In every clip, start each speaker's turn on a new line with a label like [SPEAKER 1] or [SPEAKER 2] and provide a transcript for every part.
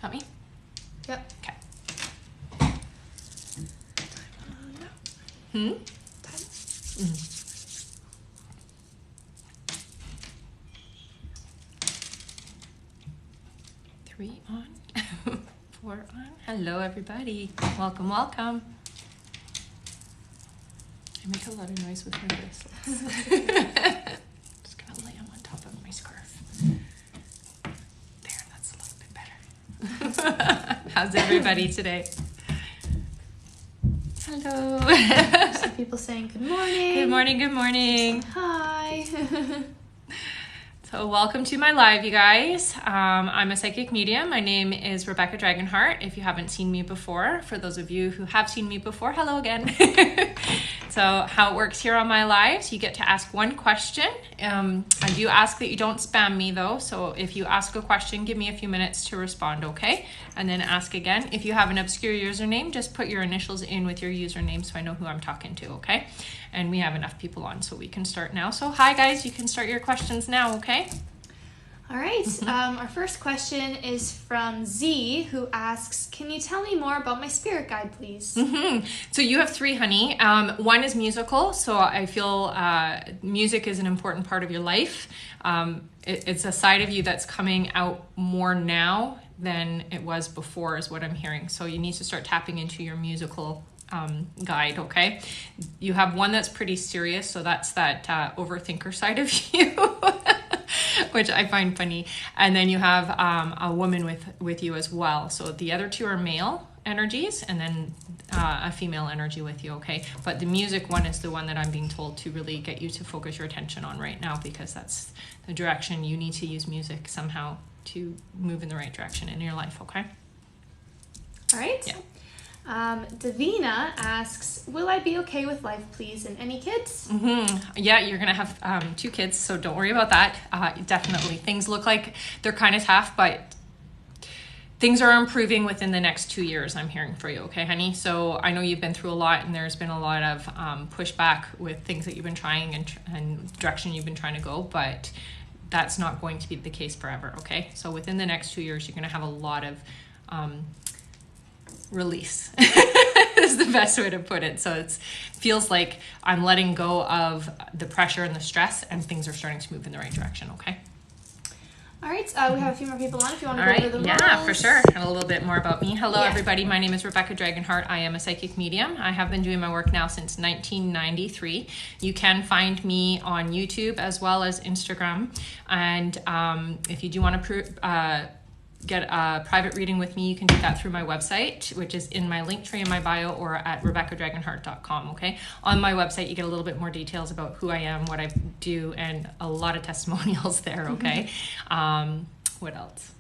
[SPEAKER 1] Help me?
[SPEAKER 2] Yep.
[SPEAKER 1] Okay.
[SPEAKER 2] No.
[SPEAKER 1] Mm. 3 on, 4 on. Hello, everybody. Welcome, welcome. I make a lot of noise with my bracelets. Just gonna lay them on top of my scarf. There, that's a little bit better. How's everybody today? Hello.
[SPEAKER 2] Some people saying good morning.
[SPEAKER 1] Good morning, good morning.
[SPEAKER 2] Hi.
[SPEAKER 1] So welcome to my live, you guys. I'm a psychic medium. My name is Rebecca Dragonheart. If you haven't seen me before, for those of you who have seen me before, hello again. So how it works here on my lives, you get to ask one question. I do ask that you don't spam me though. So if you ask a question, give me a few minutes to respond, okay? And then ask again. If you have an obscure username, just put your initials in with your username so I know who I'm talking to, okay? And we have enough people on so we can start now. So hi guys, you can start your questions now, okay?
[SPEAKER 2] All right. Our first question is from Z, who asks, can you tell me more about my spirit guide, please?
[SPEAKER 1] So you have 3, honey. One is musical. So I feel music is an important part of your life. It's a side of you that's coming out more now than it was before is what I'm hearing. So you need to start tapping into your musical guide, okay? You have one that's pretty serious. So that's that overthinker side of you. Which I find funny. And then you have a woman with you as well. So the other 2 are male energies and then a female energy with you, okay? But the music one is the one that I'm being told to really get you to focus your attention on right now because that's the direction you need to use music somehow to move in the right direction in your life, okay?
[SPEAKER 2] All right.
[SPEAKER 1] Yeah.
[SPEAKER 2] Davina asks, will I be okay with life, please? And any kids?
[SPEAKER 1] Yeah, you're going to have 2 kids, so don't worry about that. Definitely. Things look like they're kind of tough, but things are improving within the next 2 years, I'm hearing for you, okay, honey? So I know you've been through a lot, and there's been a lot of pushback with things that you've been trying and direction you've been trying to go, but that's not going to be the case forever, okay? So within the next 2 years, you're going to have a lot of release is the best way to put it. So it feels like I'm letting go of the pressure and the stress and things are starting to move in the right direction, okay?
[SPEAKER 2] All right, we have a few more people on if you want to
[SPEAKER 1] All
[SPEAKER 2] go
[SPEAKER 1] right,
[SPEAKER 2] over the
[SPEAKER 1] yeah,
[SPEAKER 2] roles.
[SPEAKER 1] for sure. And a little bit more about me. Hello,
[SPEAKER 2] Yeah.
[SPEAKER 1] everybody. My name is Rebecca Dragonheart. I am a psychic medium. I have been doing my work now since 1993. You can find me on YouTube as well as Instagram. And if you do want to get a private reading with me, you can do that through my website, which is in my link tree in my bio or at rebeccadragonheart.com, okay? On my website, you get a little bit more details about who I am, what I do, and a lot of testimonials there, okay? What else?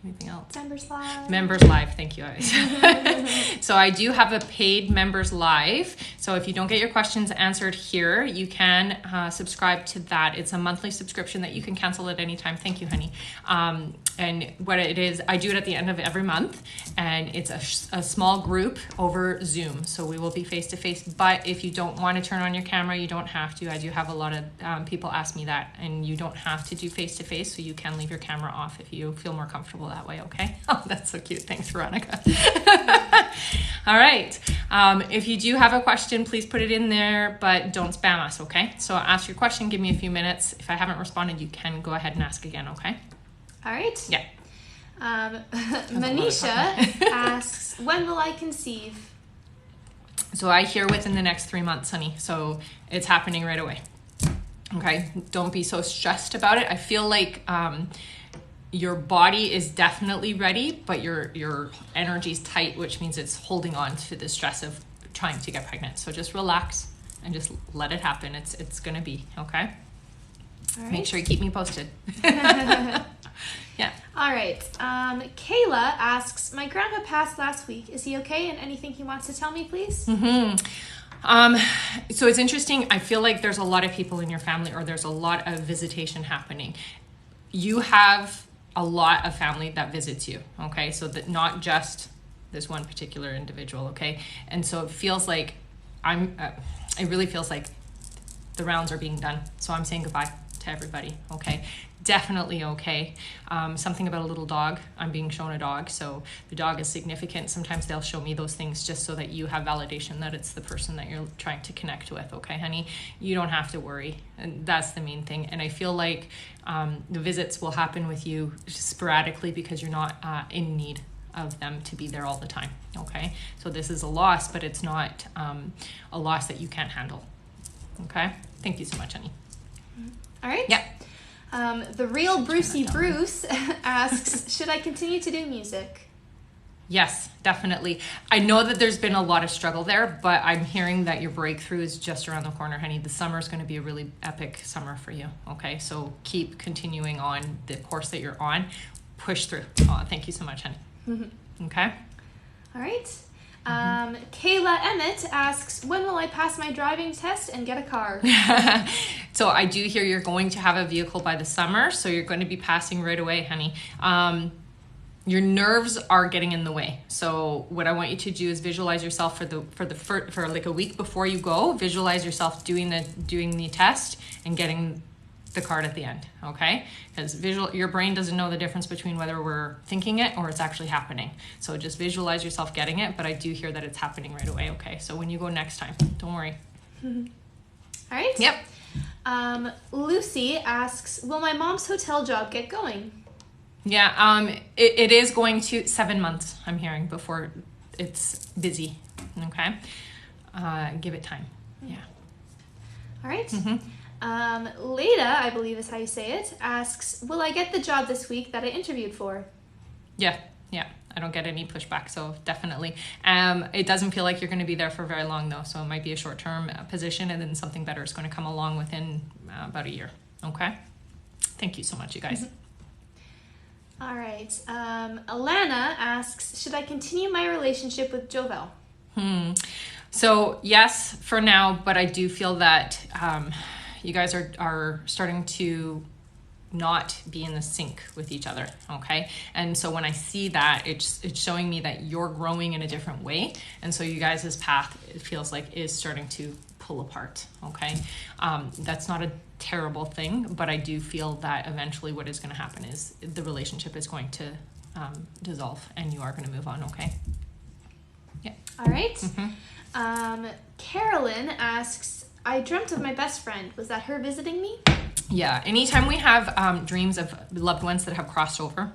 [SPEAKER 1] Anything else?
[SPEAKER 2] Members Live.
[SPEAKER 1] Members Live, thank you. So I do have a paid Members Live. So if you don't get your questions answered here, you can subscribe to that. It's a monthly subscription that you can cancel at any time. Thank you, honey. And what it is, I do it at the end of every month, and it's a small group over Zoom. So we will be face-to-face, but if you don't want to turn on your camera, you don't have to. I do have a lot of people ask me that, and you don't have to do face-to-face, so you can leave your camera off if you feel more comfortable that way, okay? Oh, that's so cute. Thanks, Veronica. All right. If you do have a question, please put it in there, but don't spam us, okay? So ask your question, give me a few minutes. If I haven't responded, you can go ahead and ask again, okay?
[SPEAKER 2] All right.
[SPEAKER 1] Yeah.
[SPEAKER 2] Manisha asks, when will I conceive?
[SPEAKER 1] So I hear within the next 3 months, honey. So it's happening right away. Okay. Don't be so stressed about it. I feel like your body is definitely ready, but your energy's tight, which means it's holding on to the stress of trying to get pregnant. So just relax and just let it happen. It's going to be, okay?
[SPEAKER 2] All right.
[SPEAKER 1] Make sure you keep me posted. Yeah.
[SPEAKER 2] All right. Kayla asks, my grandpa passed last week. Is he okay? And anything he wants to tell me, please?
[SPEAKER 1] So it's interesting. I feel like there's a lot of people in your family, or there's a lot of visitation happening. You have a lot of family that visits you, okay? So that not just this one particular individual, okay? And so it feels like it really feels like the rounds are being done. So I'm saying goodbye. to everybody, okay? Definitely okay. Something about a little dog. I'm being shown a dog, so the dog is significant. Sometimes they'll show me those things just so that you have validation that it's the person that you're trying to connect with, okay, honey? You don't have to worry, and that's the main thing. And I feel like the visits will happen with you sporadically because you're not in need of them to be there all the time, okay? So this is a loss, but it's not a loss that you can't handle, okay? Thank you so much, honey.
[SPEAKER 2] All right.
[SPEAKER 1] Yeah.
[SPEAKER 2] The real Brucey Bruce asks, should I continue to do music?
[SPEAKER 1] Yes, definitely. I know that there's been a lot of struggle there, but I'm hearing that your breakthrough is just around the corner, honey. The summer is going to be a really epic summer for you, okay? So keep continuing on the course that you're on. Push through. Oh, thank you so much, honey. Okay?
[SPEAKER 2] All right. Kayla Emmett asks, when will I pass my driving test and get a car?
[SPEAKER 1] So I do hear you're going to have a vehicle by the summer, so you're going to be passing right away, honey. Your nerves are getting in the way. So what I want you to do is visualize yourself for like a week before you go. Visualize yourself doing the test and getting the card at the end, okay? Because your brain doesn't know the difference between whether we're thinking it or it's actually happening. So just visualize yourself getting it, but I do hear that it's happening right away, okay? So when you go next time, don't worry.
[SPEAKER 2] All right.
[SPEAKER 1] Yep.
[SPEAKER 2] Lucy asks, will my mom's hotel job get going?
[SPEAKER 1] Yeah, it is going to 7 months, I'm hearing, before it's busy, okay? Give it time, yeah.
[SPEAKER 2] All right. Leda, I believe is how you say it, asks, will I get the job this week that I interviewed for?
[SPEAKER 1] Yeah. I don't get any pushback, so definitely. It doesn't feel like you're going to be there for very long, though, so it might be a short-term position, and then something better is going to come along within about a year, okay? Thank you so much, you guys.
[SPEAKER 2] All right. Alana asks, should I continue my relationship with Jovel?
[SPEAKER 1] So, yes, for now, but I do feel that you guys are starting to not be in the sync with each other, okay? And so when I see that, it's showing me that you're growing in a different way, and so you guys' path, it feels like, is starting to pull apart, okay? That's not a terrible thing, but I do feel that eventually what is going to happen is the relationship is going to dissolve, and you are going to move on, okay? Yeah.
[SPEAKER 2] All right. Carolyn asks, I dreamt of my best friend. Was that her visiting me?
[SPEAKER 1] Yeah, anytime we have dreams of loved ones that have crossed over,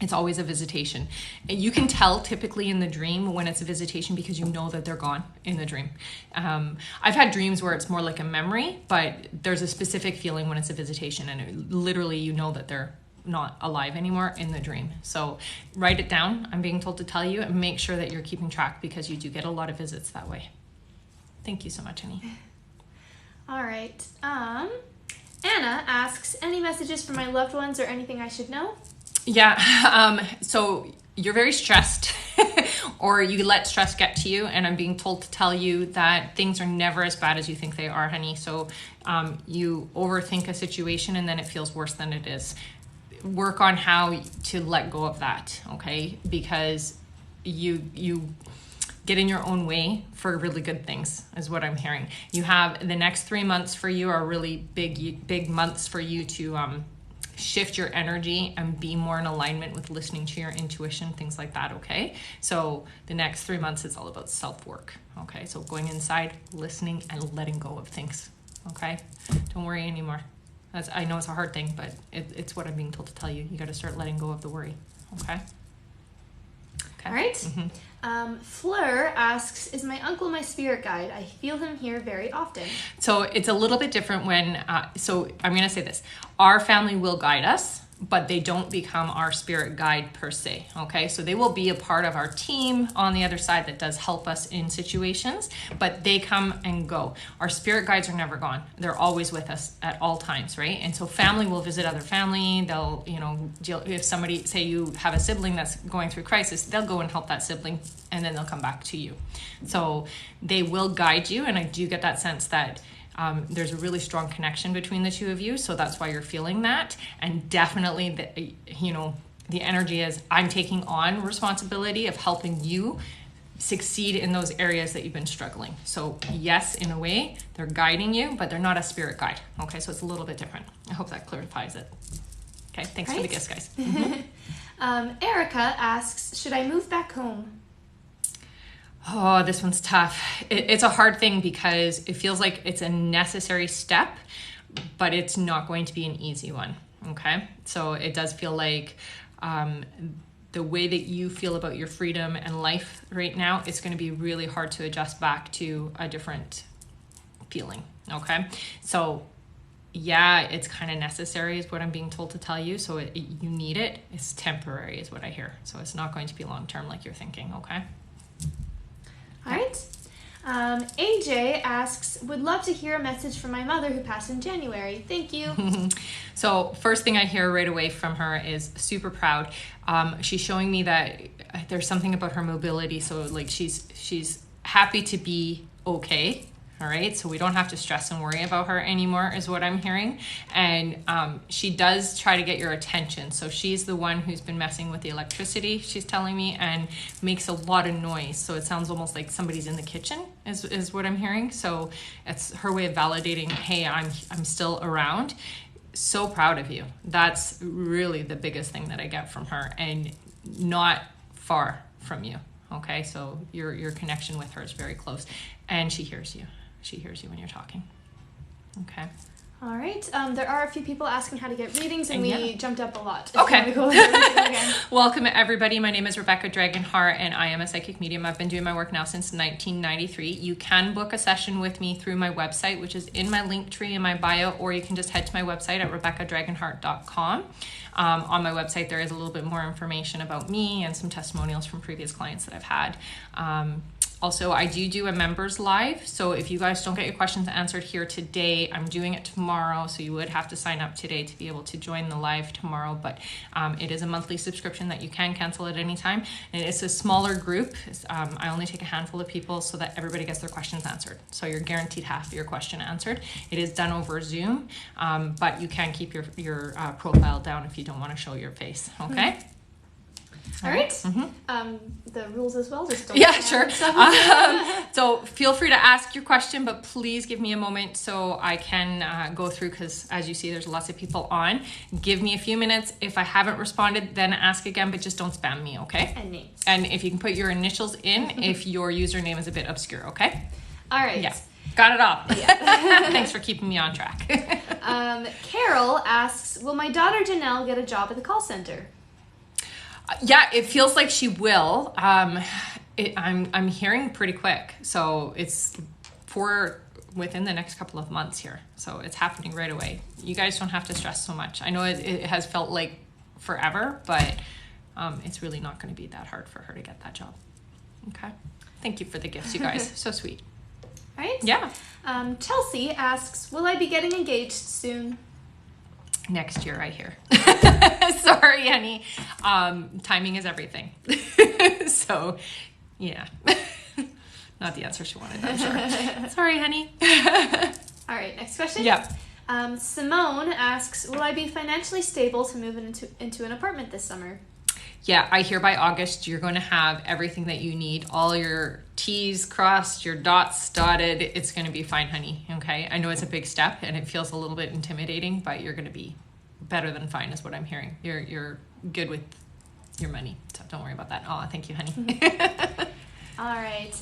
[SPEAKER 1] it's always a visitation. You can tell typically in the dream when it's a visitation because you know that they're gone in the dream. I've had dreams where it's more like a memory, but there's a specific feeling when it's a visitation, and literally you know that they're not alive anymore in the dream. So write it down, I'm being told to tell you, and make sure that you're keeping track because you do get a lot of visits that way. Thank you so much, Annie.
[SPEAKER 2] All right. Anna asks, any messages for my loved ones or anything I should know?
[SPEAKER 1] Yeah, so you're very stressed or you let stress get to you, and I'm being told to tell you that things are never as bad as you think they are, honey. So you overthink a situation and then it feels worse than it is. Work on how to let go of that, okay? Because you get in your own way for really good things is what I'm hearing. You have the next 3 months for you are really big months for you to shift your energy and be more in alignment with listening to your intuition, things like that, okay? So the next 3 months is all about self-work, okay? So going inside, listening, and letting go of things, okay? Don't worry anymore. I know it's a hard thing, but it's what I'm being told to tell you. You got to start letting go of the worry, okay?
[SPEAKER 2] All right. Fleur asks, is my uncle my spirit guide? I feel him here very often.
[SPEAKER 1] So it's a little bit different when, so I'm going to say this. Our family will guide us, but they don't become our spirit guide per se, okay? So they will be a part of our team on the other side that does help us in situations, but they come and go. Our spirit guides are never gone. They're always with us at all times, right? And so family will visit other family. They'll, if somebody, say you have a sibling that's going through crisis, they'll go and help that sibling, and then they'll come back to you. So they will guide you, and I do get that sense that there's a really strong connection between the two of you, so that's why you're feeling that. And definitely, the energy is I'm taking on responsibility of helping you succeed in those areas that you've been struggling. So yes, in a way, they're guiding you, but they're not a spirit guide. Okay, so it's a little bit different. I hope that clarifies it. Okay, thanks for the gifts, guys.
[SPEAKER 2] Erica asks, should I move back home?
[SPEAKER 1] Oh, this one's tough. It's a hard thing because it feels like it's a necessary step, but it's not going to be an easy one. Okay, so it does feel like the way that you feel about your freedom and life right now, it's going to be really hard to adjust back to a different feeling. Okay, so yeah, it's kind of necessary is what I'm being told to tell you. So you need it. It's temporary is what I hear. So it's not going to be long term like you're thinking. Okay.
[SPEAKER 2] All right. AJ asks, would love to hear a message from my mother who passed in January. Thank you.
[SPEAKER 1] So first thing I hear right away from her is super proud. She's showing me that there's something about her mobility. So like she's happy to be okay. All right, so we don't have to stress and worry about her anymore is what I'm hearing. And she does try to get your attention. So she's the one who's been messing with the electricity, she's telling me, and makes a lot of noise. So it sounds almost like somebody's in the kitchen is what I'm hearing. So it's her way of validating, hey, I'm still around. So proud of you. That's really the biggest thing that I get from her, and not far from you. Okay, so your connection with her is very close, and she hears you. She hears you when you're talking. Okay.
[SPEAKER 2] All right. There are a few people asking how to get readings, and we jumped up a lot.
[SPEAKER 1] Okay. Welcome, everybody. My name is Rebecca Dragonheart, and I am a psychic medium. I've been doing my work now since 1993. You can book a session with me through my website, which is in my link tree in my bio, or you can just head to my website at rebeccadragonheart.com. On my website, there is a little bit more information about me and some testimonials from previous clients that I've had. Also, I do a members live, so if you guys don't get your questions answered here today, I'm doing it tomorrow, so you would have to sign up today to be able to join the live tomorrow, but it is a monthly subscription that you can cancel at any time, and it's a smaller group. I only take a handful of people so that everybody gets their questions answered, so you're guaranteed half of your question answered. It is done over Zoom, but you can keep your profile down if you don't want to show your face, okay? Mm-hmm.
[SPEAKER 2] All right. Mm-hmm. The rules as well. Just don't
[SPEAKER 1] sure. So feel free to ask your question, but please give me a moment so I can go through, because as you see, there's lots of people on. Give me a few minutes. If I haven't responded, then ask again, but just don't spam me, okay?
[SPEAKER 2] And names.
[SPEAKER 1] And if you can put your initials in, if your username is a bit obscure, okay?
[SPEAKER 2] All right.
[SPEAKER 1] Yeah. Got it all. Yeah. Thanks for keeping me on track.
[SPEAKER 2] Carol asks, will my daughter Janelle get a job at the call center?
[SPEAKER 1] Yeah, it feels like she will. I'm hearing pretty quick, so it's within the next couple of months here. So it's happening right away. You guys don't have to stress so much. I know it has felt like forever, but it's really not going to be that hard for her to get that job. Okay. Thank you for the gifts, you guys. So sweet.
[SPEAKER 2] Right?
[SPEAKER 1] Yeah.
[SPEAKER 2] Chelsea asks, will I be getting engaged soon?
[SPEAKER 1] Next year, I hear. Sorry, honey. Timing is everything. So, yeah. Not the answer she wanted, I'm sure. Sorry, honey.
[SPEAKER 2] All right, next question.
[SPEAKER 1] Yeah.
[SPEAKER 2] Simone asks, will I be financially stable to move into an apartment this summer?
[SPEAKER 1] Yeah, I hear by August you're going to have everything that you need, all your T's crossed, your dots dotted. It's going to be fine, honey. Okay. I know it's a big step and it feels a little bit intimidating, but you're going to be better than fine is what I'm hearing. You're good with your money, so don't worry about that. Oh, thank you, honey.
[SPEAKER 2] All right.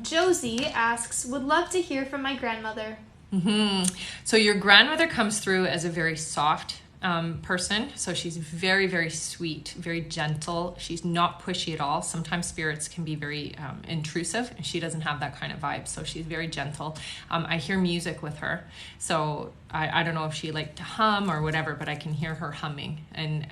[SPEAKER 2] Josie asks, would love to hear from my grandmother.
[SPEAKER 1] Mm-hmm. So your grandmother comes through as a very soft person. So she's very, very sweet, very gentle. She's not pushy at all. Sometimes spirits can be very intrusive, and she doesn't have that kind of vibe. So she's very gentle. I hear music with her. So I don't know if she liked to hum or whatever, but I can hear her humming. And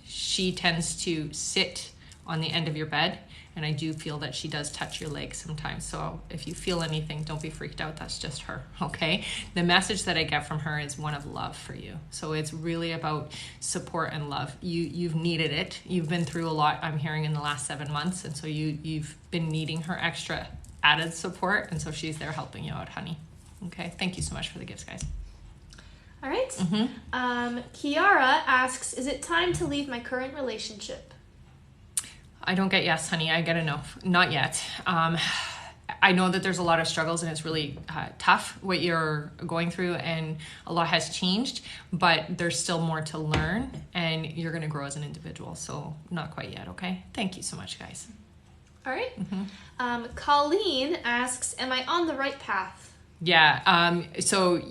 [SPEAKER 1] she tends to sit on the end of your bed. And I do feel that she does touch your legs sometimes. So if you feel anything, don't be freaked out. That's just her, okay? The message that I get from her is one of love for you. So it's really about support and love. You've needed it. You've been through a lot, I'm hearing, in the last 7 months. And so you've been needing her extra added support. And so she's there helping you out, honey. Okay, thank you so much for the gifts, guys.
[SPEAKER 2] All right. Mm-hmm. Kiara asks, is it time to leave my current relationship?
[SPEAKER 1] I don't get yes, honey. I get a no. Not yet. I know that there's a lot of struggles and it's really tough what you're going through, and a lot has changed, but there's still more to learn and you're going to grow as an individual. So not quite yet. Okay. Thank you so much, guys.
[SPEAKER 2] All right. Colleen asks, am I on the right path?
[SPEAKER 1] Yeah. So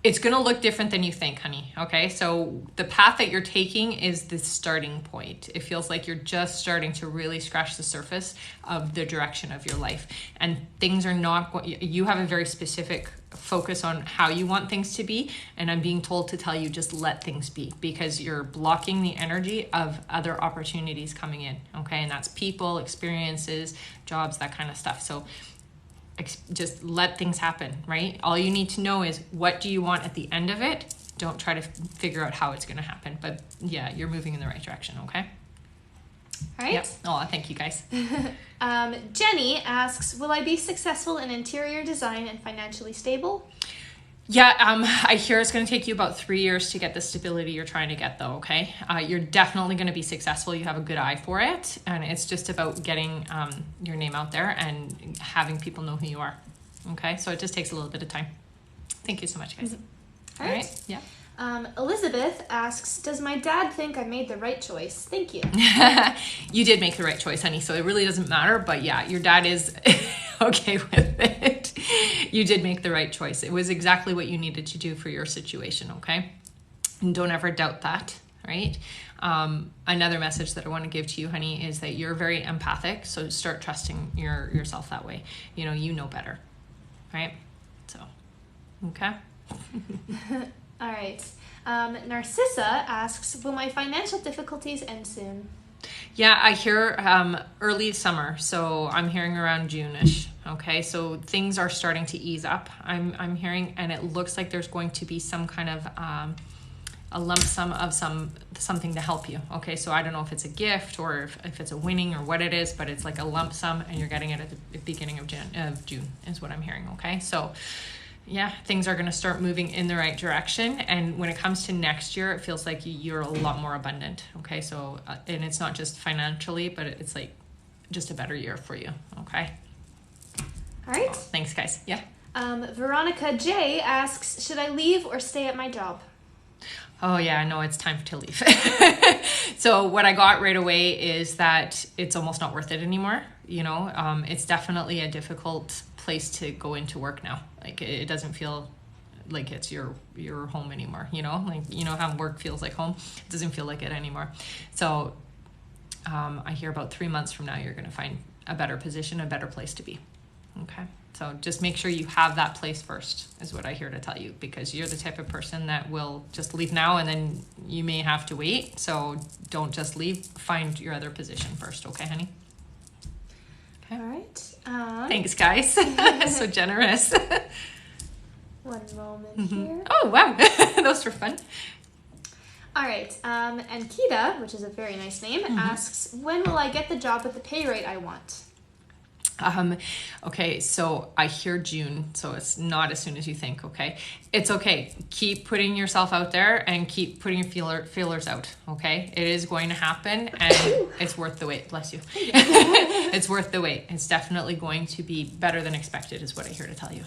[SPEAKER 1] it's going to look different than you think, honey. Okay. So the path that you're taking is the starting point. It feels like you're just starting to really scratch the surface of the direction of your life, and things are not, you have a very specific focus on how you want things to be. And I'm being told to tell you, just let things be, because you're blocking the energy of other opportunities coming in. Okay. And that's people, experiences, jobs, that kind of stuff. So just let things happen, right? All you need to know is, what do you want at the end of it? Don't try to figure out how it's going to happen. But yeah, you're moving in the right direction, okay?
[SPEAKER 2] All right.
[SPEAKER 1] Yep. Oh, thank you, guys.
[SPEAKER 2] Jenny asks, will I be successful in interior design and financially stable?
[SPEAKER 1] Yeah, I hear it's going to take you about 3 years to get the stability you're trying to get, though, okay? You're definitely going to be successful. You have a good eye for it, and it's just about getting your name out there and having people know who you are, okay? So it just takes a little bit of time. Thank you so much, guys.
[SPEAKER 2] All right.
[SPEAKER 1] Yeah.
[SPEAKER 2] Elizabeth asks, does my dad think I made the right choice? Thank you.
[SPEAKER 1] You did make the right choice, honey, so it really doesn't matter. But yeah, your dad is okay with it. You did make the right choice. It was exactly what you needed to do for your situation, okay? And don't ever doubt that, right? Another message that I want to give to you, honey, is that you're very empathic, so start trusting yourself that way. You know better, right? So, okay.
[SPEAKER 2] All right. Narcissa asks, will my financial difficulties end soon?
[SPEAKER 1] Yeah, I hear early summer, so I'm hearing around June-ish. Okay, so things are starting to ease up. I'm hearing, and it looks like there's going to be some kind of a lump sum of something to help you. Okay, so I don't know if it's a gift or if it's a winning or what it is, but it's like a lump sum, and you're getting it at the beginning of June is what I'm hearing. Okay, so yeah, things are going to start moving in the right direction. And when it comes to next year, it feels like you're a lot more abundant. Okay, so and it's not just financially, but it's like just a better year for you. Okay.
[SPEAKER 2] All right.
[SPEAKER 1] Oh, thanks, guys. Yeah.
[SPEAKER 2] Veronica J asks, should I leave or stay at my job?
[SPEAKER 1] Oh yeah, no, it's time to leave. So what I got right away is that it's almost not worth it anymore. It's definitely a difficult place to go into work now. Like it doesn't feel like it's your home anymore. Like how work feels like home. It doesn't feel like it anymore. So I hear about 3 months from now you're going to find a better position, a better place to be. Okay. So just make sure you have that place first, is what I hear to tell you, because you're the type of person that will just leave now and then you may have to wait. So don't just leave. Find your other position first. Okay, honey? Okay.
[SPEAKER 2] All right.
[SPEAKER 1] Thanks, guys. So generous.
[SPEAKER 2] One moment here.
[SPEAKER 1] Oh, wow. Those were fun.
[SPEAKER 2] All right. And Kita, which is a very nice name, asks, when will I get the job with the pay rate I want?
[SPEAKER 1] Okay, so I hear June, so it's not as soon as you think, okay? It's okay. Keep putting yourself out there and keep putting your feelers out, okay? It is going to happen, and it's worth the wait. Bless you. It's worth the wait. It's definitely going to be better than expected, is what I hear to tell you,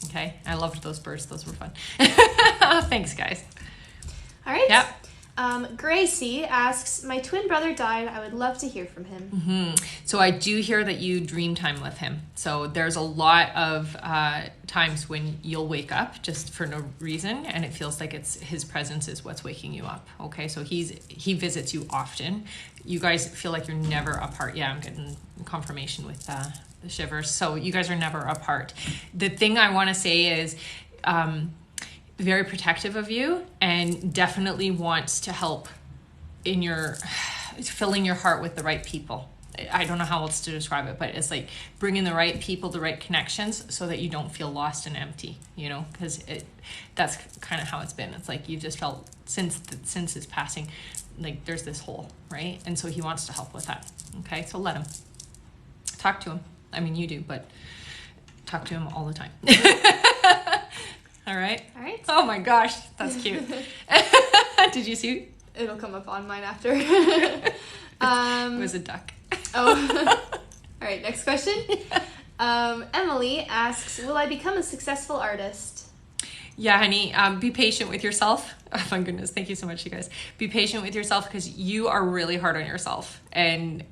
[SPEAKER 1] okay? I loved those birds. Those were fun. Thanks, guys.
[SPEAKER 2] All right.
[SPEAKER 1] Yep.
[SPEAKER 2] Gracie asks, my twin brother died. I would love to hear from him.
[SPEAKER 1] So I do hear that you dream time with him. So there's a lot of times when you'll wake up just for no reason, and it feels like it's his presence is what's waking you up. Okay, so he visits you often. You guys feel like you're never apart. Yeah, I'm getting confirmation with the shivers. So you guys are never apart. The thing I want to say is very protective of you, and definitely wants to help in your filling your heart with the right people. I don't know how else to describe it, but it's like bringing the right people, the right connections, so that you don't feel lost and empty, because that's kind of how it's been. It's like you've just felt since his passing, like there's this hole, right? And so he wants to help with that. Okay, so let him. Talk to him. I mean, you do, but talk to him all the time. All right. Oh my gosh, that's cute. Did you see?
[SPEAKER 2] It'll come up on mine after.
[SPEAKER 1] It was a duck.
[SPEAKER 2] Oh. All right, next question. Emily asks, will I become a successful artist?
[SPEAKER 1] Yeah, honey, be patient with yourself. Oh my goodness, thank you so much, you guys. Be patient with yourself because you are really hard on yourself, and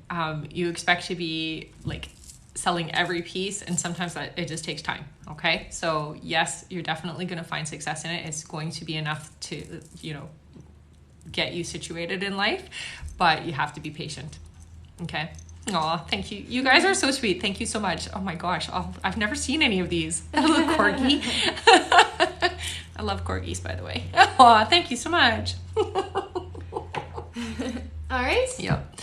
[SPEAKER 1] you expect to be like selling every piece, and sometimes it just takes time. Okay, so yes, you're definitely going to find success in it. It's going to be enough to, get you situated in life, but you have to be patient. Okay. Aw, thank you. You guys are so sweet. Thank you so much. Oh my gosh. I've never seen any of these. A little corgi. I love corgis, by the way. Aw, thank you so much.
[SPEAKER 2] All right.
[SPEAKER 1] Yep.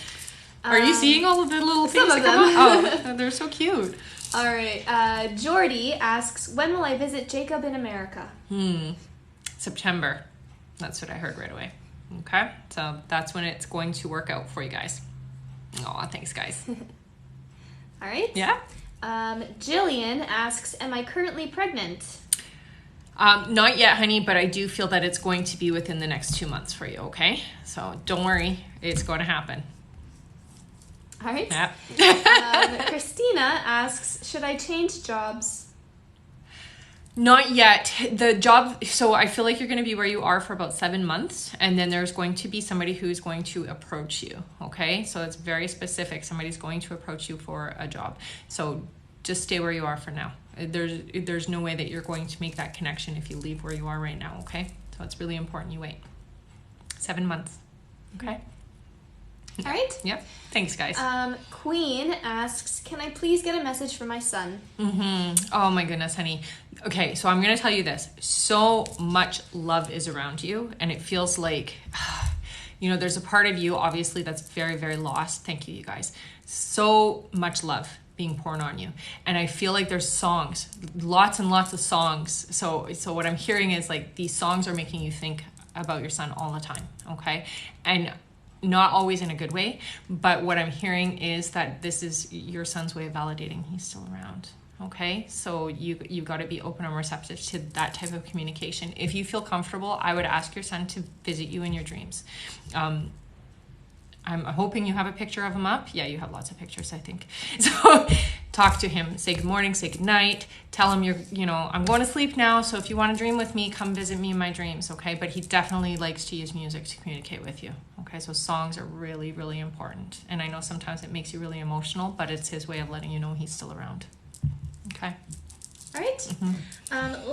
[SPEAKER 1] Are you seeing all of the little things
[SPEAKER 2] some of
[SPEAKER 1] that come up? Oh, they're so cute.
[SPEAKER 2] All right. Jordy asks, when will I visit Jacob in America?
[SPEAKER 1] September. That's what I heard right away. Okay. So that's when it's going to work out for you guys. Aw, thanks, guys.
[SPEAKER 2] All right.
[SPEAKER 1] Yeah.
[SPEAKER 2] Jillian asks, am I currently pregnant?
[SPEAKER 1] Not yet, honey, but I do feel that it's going to be within the next 2 months for you, okay? So don't worry. It's going to happen.
[SPEAKER 2] All right.
[SPEAKER 1] Yeah.
[SPEAKER 2] Christina asks, should I change jobs?
[SPEAKER 1] Not yet. The job, so I feel like you're going to be where you are for about 7 months, and then there's going to be somebody who's going to approach you, okay? So it's very specific. Somebody's going to approach you for a job. So just stay where you are for now. There's no way that you're going to make that connection if you leave where you are right now, okay? So it's really important you wait. 7 months, okay?
[SPEAKER 2] All right.
[SPEAKER 1] Yep. Thanks, guys.
[SPEAKER 2] Queen asks, can I please get a message from my son?
[SPEAKER 1] Oh my goodness, honey. Okay, so I'm going to tell you this. So much love is around you, and it feels like, there's a part of you, obviously, that's very, very lost. Thank you, you guys. So much love being poured on you. And I feel like there's songs, lots and lots of songs. So what I'm hearing is like these songs are making you think about your son all the time, okay? And not always in a good way, but what I'm hearing is that this is your son's way of validating he's still around. Okay, so you've got to be open and receptive to that type of communication. If you feel comfortable, I would ask your son to visit you in your dreams. I'm hoping you have a picture of him up. Yeah, you have lots of pictures, I think. So talk to him, say good morning, say good night, tell him I'm going to sleep now, so if you want to dream with me, come visit me in my dreams, okay? But he definitely likes to use music to communicate with you, okay? So songs are really, really important. And I know sometimes it makes you really emotional, but it's his way of letting you know he's still around, okay?
[SPEAKER 2] All right.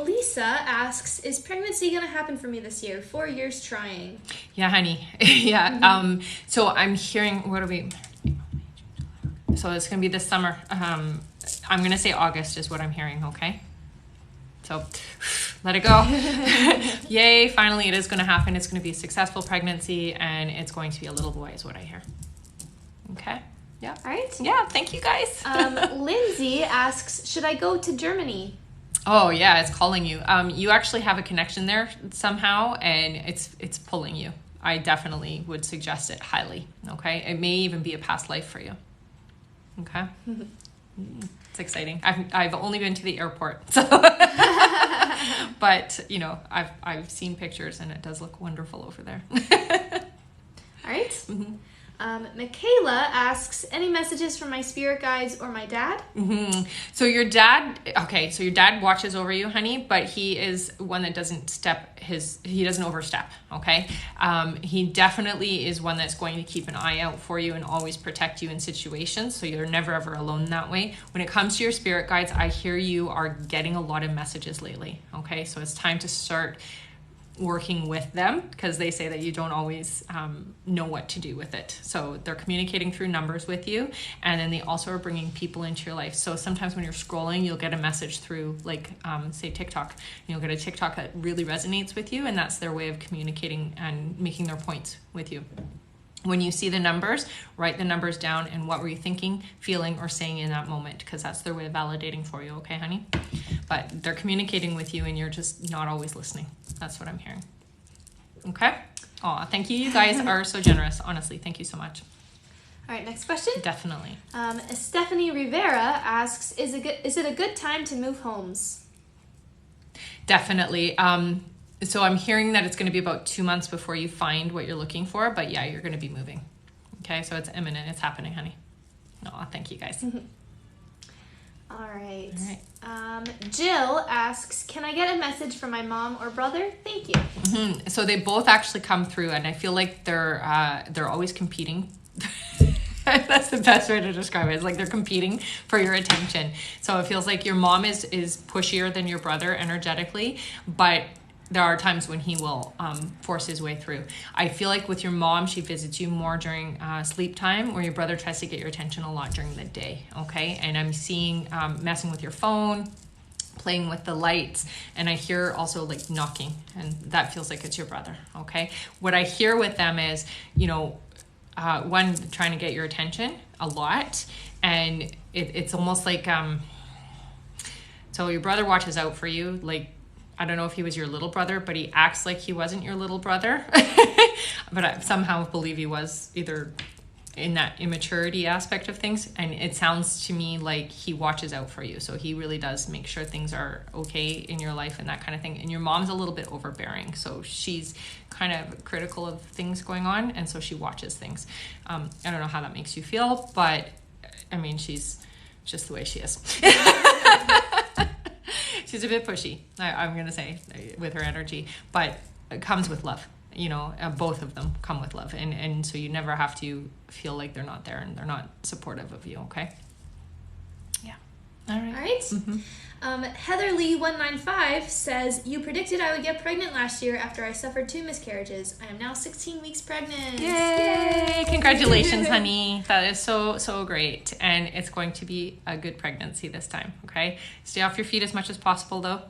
[SPEAKER 2] Lisa asks, is pregnancy going to happen for me this year? 4 years trying.
[SPEAKER 1] Yeah, honey. Yeah. So I'm hearing, so it's going to be this summer. I'm going to say August is what I'm hearing, okay? So let it go. Yay, finally it is going to happen. It's going to be a successful pregnancy, and it's going to be a little boy is what I hear. Okay? Yeah.
[SPEAKER 2] All right.
[SPEAKER 1] Yeah, thank you guys.
[SPEAKER 2] Lindsay asks, should I go to Germany?
[SPEAKER 1] Oh yeah, it's calling you. You actually have a connection there somehow, and it's pulling you. I definitely would suggest it highly. Okay, it may even be a past life for you. Okay, it's exciting. I've only been to the airport, so but I've seen pictures, and it does look wonderful over there.
[SPEAKER 2] All right. Michaela asks, any messages from my spirit guides or my dad?
[SPEAKER 1] So your dad watches over you, honey, but he is one that he doesn't overstep, okay? He definitely is one that's going to keep an eye out for you and always protect you in situations, so you're never ever alone that way. When it comes to your spirit guides, I hear you are getting a lot of messages lately, okay? So it's time to start working with them, because they say that you don't always know what to do with it. So they're communicating through numbers with you, and then they also are bringing people into your life. So sometimes when you're scrolling, you'll get a message through say TikTok. You'll get a TikTok that really resonates with you, and that's their way of communicating and making their points with you. When you see the numbers, write the numbers down and what were you thinking, feeling, or saying in that moment, because that's their way of validating for you, okay, honey? But they're communicating with you and you're just not always listening. That's what I'm hearing. Okay? Aw, thank you. You guys are so generous. Honestly, thank you so much.
[SPEAKER 2] All right, next question.
[SPEAKER 1] Definitely.
[SPEAKER 2] Stephanie Rivera asks, is it a good time to move homes?
[SPEAKER 1] Definitely. So I'm hearing that it's going to be about 2 months before you find what you're looking for, but yeah, you're going to be moving. Okay, so it's imminent. It's happening, honey. Oh, thank you guys.
[SPEAKER 2] All right. Jill asks, can I get a message from my mom or brother? Thank you.
[SPEAKER 1] So they both actually come through, and I feel like they're always competing. That's the best way to describe it. It's like they're competing for your attention. So it feels like your mom is pushier than your brother energetically, but there are times when he will force his way through. I feel like with your mom, she visits you more during sleep time, where your brother tries to get your attention a lot during the day, okay? And I'm seeing messing with your phone, playing with the lights, and I hear also like knocking, and that feels like it's your brother, okay? What I hear with them is, one, trying to get your attention a lot, and it's almost like, so your brother watches out for you, like, I don't know if he was your little brother, but he acts like he wasn't your little brother. But I somehow believe he was, either in that immaturity aspect of things. And it sounds to me like he watches out for you. So he really does make sure things are okay in your life and that kind of thing. And your mom's a little bit overbearing. So she's kind of critical of things going on. And so she watches things. I don't know how that makes you feel, but I mean, she's just the way she is. She's a bit pushy, I'm going to say, with her energy, but it comes with love. Both of them come with love. And so you never have to feel like they're not there and they're not supportive of you, okay? Yeah. All right. Mm-hmm.
[SPEAKER 2] Heather Lee 195 says, you predicted I would get pregnant last year after I suffered 2 miscarriages. I am now 16 weeks pregnant.
[SPEAKER 1] Yay! Congratulations, honey. That is so, so great. And it's going to be a good pregnancy this time, okay? Stay off your feet as much as possible, though,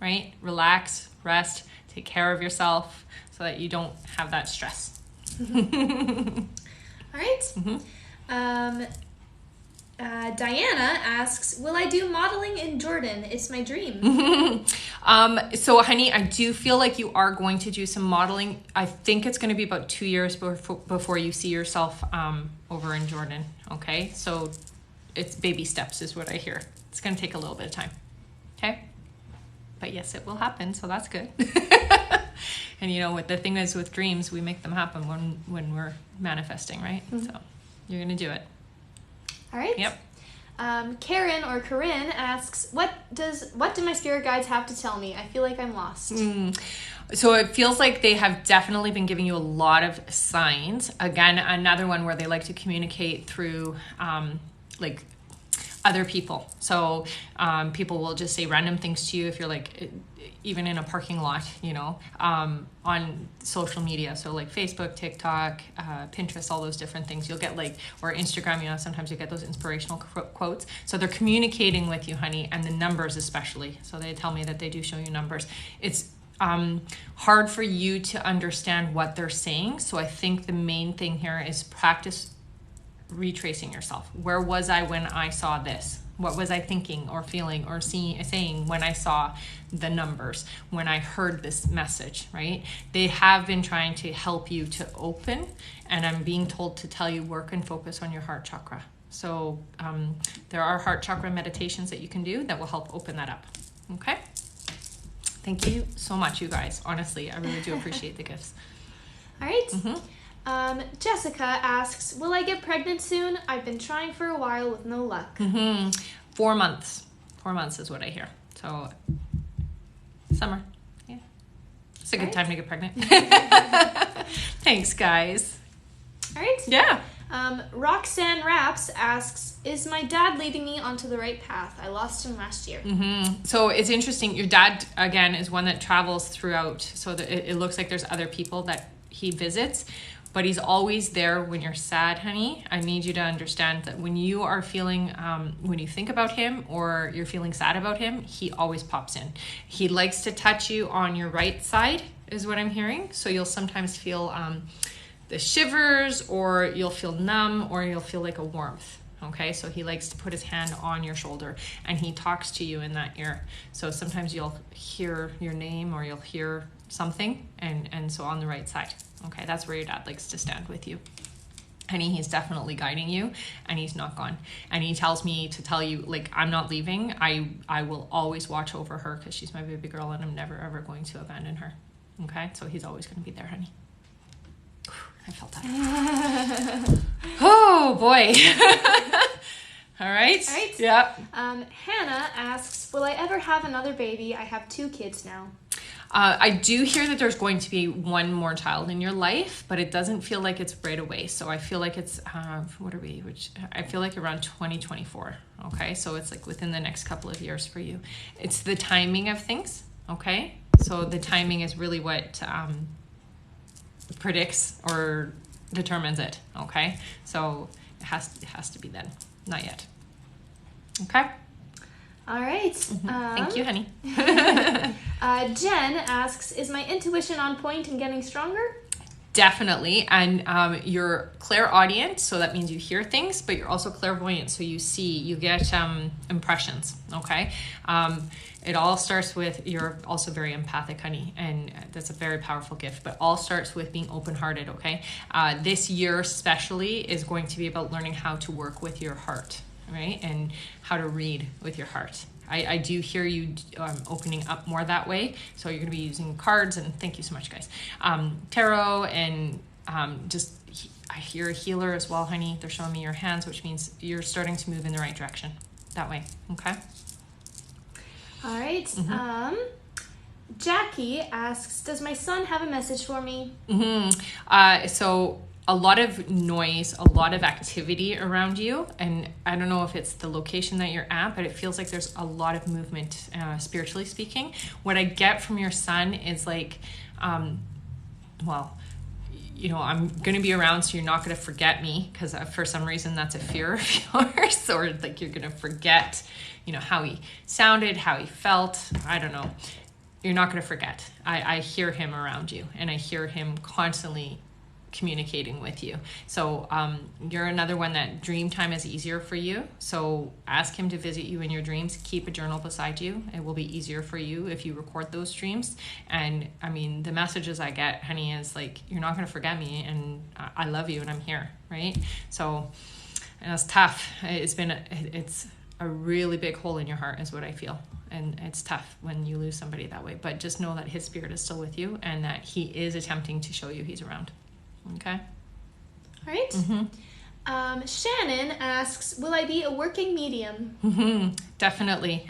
[SPEAKER 1] right? Relax, rest, take care of yourself so that you don't have that stress.
[SPEAKER 2] All right. Mm-hmm. Diana asks, will I do modeling in Jordan? It's my dream.
[SPEAKER 1] So honey, I do feel like you are going to do some modeling. I think it's going to be about 2 years before you see yourself over in Jordan. Okay. So it's baby steps is what I hear. It's going to take a little bit of time. Okay. But yes, it will happen. So that's good. And what the thing is with dreams, we make them happen when we're manifesting, right? Mm-hmm. So you're going to do it.
[SPEAKER 2] All right.
[SPEAKER 1] Yep.
[SPEAKER 2] Karen or Corinne asks, what do my spirit guides have to tell me? I feel like I'm lost.
[SPEAKER 1] So it feels like they have definitely been giving you a lot of signs. Again, another one where they like to communicate through like other people. So people will just say random things to you if you're like, even in a parking lot, on social media. So like Facebook, TikTok, Pinterest, all those different things. You'll get or Instagram, sometimes you get those inspirational quotes. So they're communicating with you, honey, and the numbers especially. So they tell me that they do show you numbers. It's hard for you to understand what they're saying. So I think the main thing here is practice retracing yourself. Where was I when I saw this? What was I thinking or feeling or saying when I saw the numbers, when I heard this message, right? They have been trying to help you to open, and I'm being told to tell you work and focus on your heart chakra. So there are heart chakra meditations that you can do that will help open that up. Okay? Thank you so much, you guys. Honestly, I really do appreciate the gifts.
[SPEAKER 2] All right. Mm-hmm. Jessica asks, will I get pregnant soon? I've been trying for a while with no luck.
[SPEAKER 1] 4 months. 4 months is what I hear. So summer. Yeah. It's a good time to get pregnant. Thanks, guys.
[SPEAKER 2] All right.
[SPEAKER 1] Yeah.
[SPEAKER 2] Roxanne Raps asks, is my dad leading me onto the right path? I lost him last year.
[SPEAKER 1] So it's interesting. Your dad, again, is one that travels throughout. So that it looks like there's other people that he visits. But he's always there when you're sad, honey. I need you to understand that when you are feeling, when you think about him or you're feeling sad about him, he always pops in. He likes to touch you on your right side, is what I'm hearing. So you'll sometimes feel the shivers, or you'll feel numb, or you'll feel like a warmth. Okay, so he likes to put his hand on your shoulder and he talks to you in that ear. So sometimes you'll hear your name or you'll hear something, and so on the right side. Okay, that's where your dad likes to stand with you. Honey, he's definitely guiding you, and he's not gone. And he tells me to tell you, I'm not leaving. I will always watch over her because she's my baby girl, and I'm never, ever going to abandon her. Okay, so he's always going to be there, honey. I felt that. Oh boy. All right.
[SPEAKER 2] All right.
[SPEAKER 1] Yep.
[SPEAKER 2] Hannah asks, will I ever have another baby? I have 2 kids now.
[SPEAKER 1] I do hear that there's going to be one more child in your life, but it doesn't feel like it's right away. So I feel like it's, what are we, I feel like around 2024. Okay. So it's like within the next couple of years for you. It's the timing of things. Okay. So the timing is really what predicts or determines it. Okay. So it has to be then, not yet. Okay.
[SPEAKER 2] All right.
[SPEAKER 1] Thank you, honey.
[SPEAKER 2] Jen asks, is my intuition on point and getting stronger?
[SPEAKER 1] Definitely. And you're clairaudient, so that means you hear things, but you're also clairvoyant, so you see, you get impressions, okay? It all starts with, you're also very empathic, honey, and that's a very powerful gift, but all starts with being open-hearted, okay? This year especially is going to be about learning how to work with your heart, right? And how to read with your heart. I do hear you opening up more that way. So you're going to be using cards, and thank you so much, guys. Tarot, and I hear a healer as well, honey. They're showing me your hands, which means you're starting to move in the right direction that way. Okay.
[SPEAKER 2] All right. Jackie asks, does my son have a message for me?
[SPEAKER 1] So a lot of noise, a lot of activity around you. And I don't know if it's the location that you're at, but it feels like there's a lot of movement, spiritually speaking. What I get from your son is like, well, you know, I'm going to be around, so you're not going to forget me, because for some reason that's a fear of yours, or like you're going to forget, you know, how he sounded, how he felt. I don't know. You're not going to forget. I hear him around you, and I hear him constantly communicating with you. So you're another one that dream time is easier for you. So ask him to visit you in your dreams. Keep a journal beside you. It will be easier for you if you record those dreams. And I mean, the messages I get, honey, is like, you're not going to forget me, and I love you, and I'm here, right? So, and it's tough. It's a really big hole in your heart is what I feel. And it's tough when you lose somebody that way, but just know that his spirit is still with you, and that he is attempting to show you he's around. Okay.
[SPEAKER 2] All right. Shannon asks, will I be a working medium?
[SPEAKER 1] Definitely.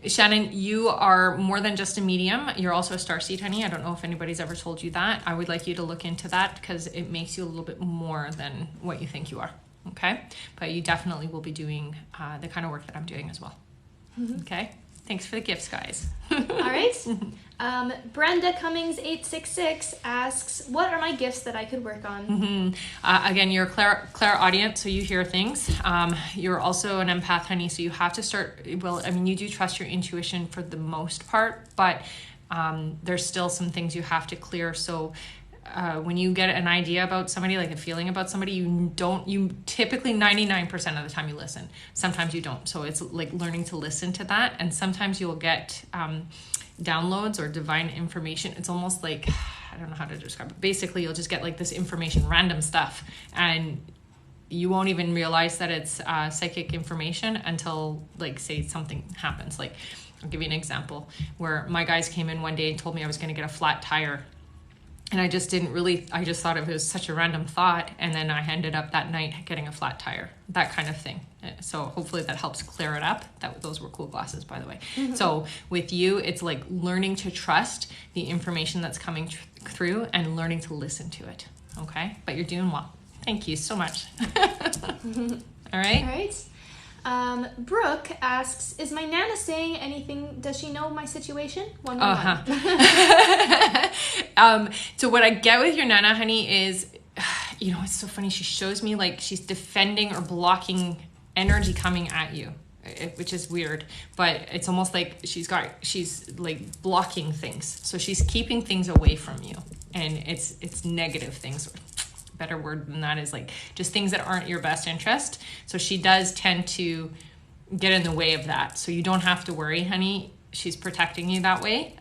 [SPEAKER 1] Shannon, you are more than just a medium. You're also a starseed, honey. I don't know if anybody's ever told you that. I would like you to look into that, because it makes you a little bit more than what you think you are. Okay. But you definitely will be doing the kind of work that I'm doing as well. Okay. Thanks for the gifts, guys.
[SPEAKER 2] All right. Brenda Cummings 866 asks, what are my gifts that I could work on?
[SPEAKER 1] Again, you're clairaudient, so you hear things. You're also an empath, honey, so you have to start, well, I mean, you do trust your intuition for the most part, but there's still some things you have to clear. So when you get an idea about somebody, like a feeling about somebody, you typically 99% of the time you listen. Sometimes you don't. So it's like learning to listen to that. And sometimes you'll get downloads or divine information. It's almost like, I don't know how to describe it. Basically, you'll just get like this information, random stuff, and you won't even realize that it's psychic information until, like, say something happens. Like, I'll give you an example where my guys came in one day and told me I was going to get a flat tire. And I just thought it was such a random thought. And then I ended up that night getting a flat tire, that kind of thing. So hopefully that helps clear it up. Those were cool glasses, by the way. So with you, it's like learning to trust the information that's coming through and learning to listen to it. Okay. But you're doing well. Thank you so much. All right.
[SPEAKER 2] All right. Brooke asks, is my Nana saying anything? Does she know my situation? One.
[SPEAKER 1] So what I get with your Nana, honey, is, you know, it's so funny. She shows me like she's defending or blocking energy coming at you, which is weird, but it's almost like she's like blocking things. So she's keeping things away from you, and it's negative things. Better word than that is like just things that aren't your best interest. So she does tend to get in the way of that. So you don't have to worry, honey. She's protecting you that way.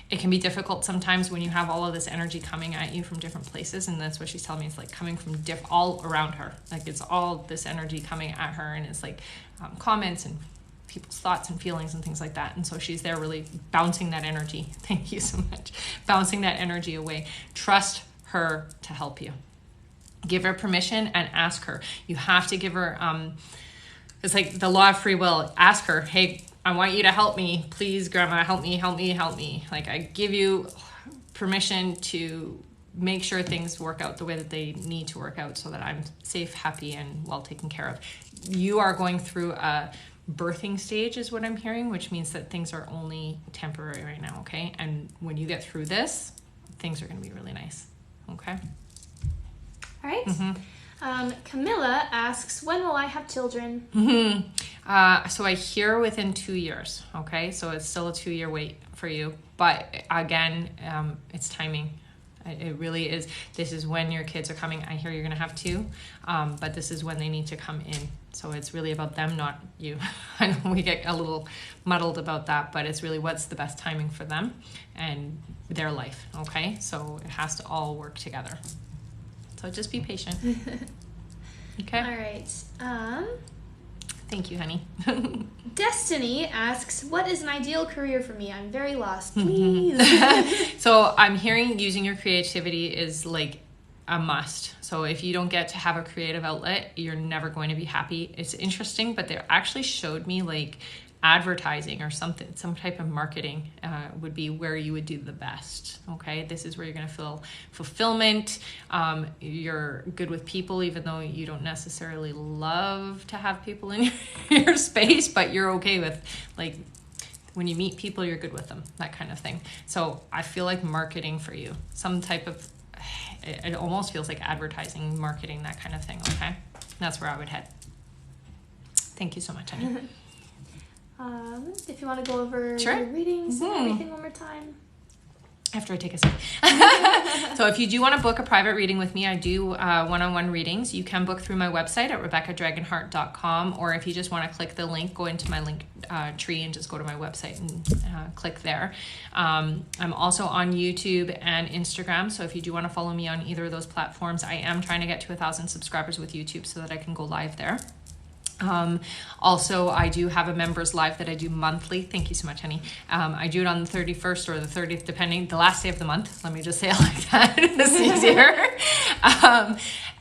[SPEAKER 1] It can be difficult sometimes when you have all of this energy coming at you from different places. And that's what she's telling me. It's like coming from all around her. Like it's all this energy coming at her. And it's like comments and people's thoughts and feelings and things like that. And so she's there really bouncing that energy. Thank you so much. Bouncing that energy away. Trust her to help you. Give her permission and ask her. You have to give her, it's like the law of free will. Ask her, hey, I want you to help me. Please, Grandma, help me, help me, help me. Like, I give you permission to make sure things work out the way that they need to work out so that I'm safe, happy, and well taken care of. You are going through a birthing stage is what I'm hearing, which means that things are only temporary right now, okay? And when you get through this, things are going to be really nice, okay?
[SPEAKER 2] All right. Camilla asks, when will I have children?
[SPEAKER 1] So I hear within 2 years, okay? So it's still a 2-year wait for you. But again, it's timing. It really is. This is when your kids are coming. I hear you're going to have 2, but this is when they need to come in. So it's really about them, not you. I know we get a little muddled about that, but it's really what's the best timing for them and their life, okay? So it has to all work together. So just be patient. Okay?
[SPEAKER 2] All right.
[SPEAKER 1] Thank you, honey.
[SPEAKER 2] Destiny asks, what is an ideal career for me? I'm very lost. Please.
[SPEAKER 1] So I'm hearing using your creativity is like a must. So if you don't get to have a creative outlet, you're never going to be happy. It's interesting, but they actually showed me like advertising or something, some type of marketing would be where you would do the best. Okay, this is where you're going to feel fulfillment. You're good with people, even though you don't necessarily love to have people in your space, but you're okay with, like, when you meet people, you're good with them, that kind of thing. So I feel like marketing for you, some type of, it almost feels like advertising, marketing, that kind of thing. Okay, that's where I would head. Thank you so much, honey.
[SPEAKER 2] If you want to go over
[SPEAKER 1] Sure.
[SPEAKER 2] your readings and everything one more time.
[SPEAKER 1] After I take a sip. So if you do want to book a private reading with me, I do one-on-one readings. You can book through my website at RebeccaDragonheart.com, or if you just want to click the link, go into my link tree and just go to my website and click there. I'm also on YouTube and Instagram, so if you do want to follow me on either of those platforms, I am trying to get to 1,000 subscribers with YouTube so that I can go live there. Also, I do have a members live that I do monthly. Thank you so much, honey. I do it on the 31st or the 30th, depending, the last day of the month. Let me just say it like that. It's easier.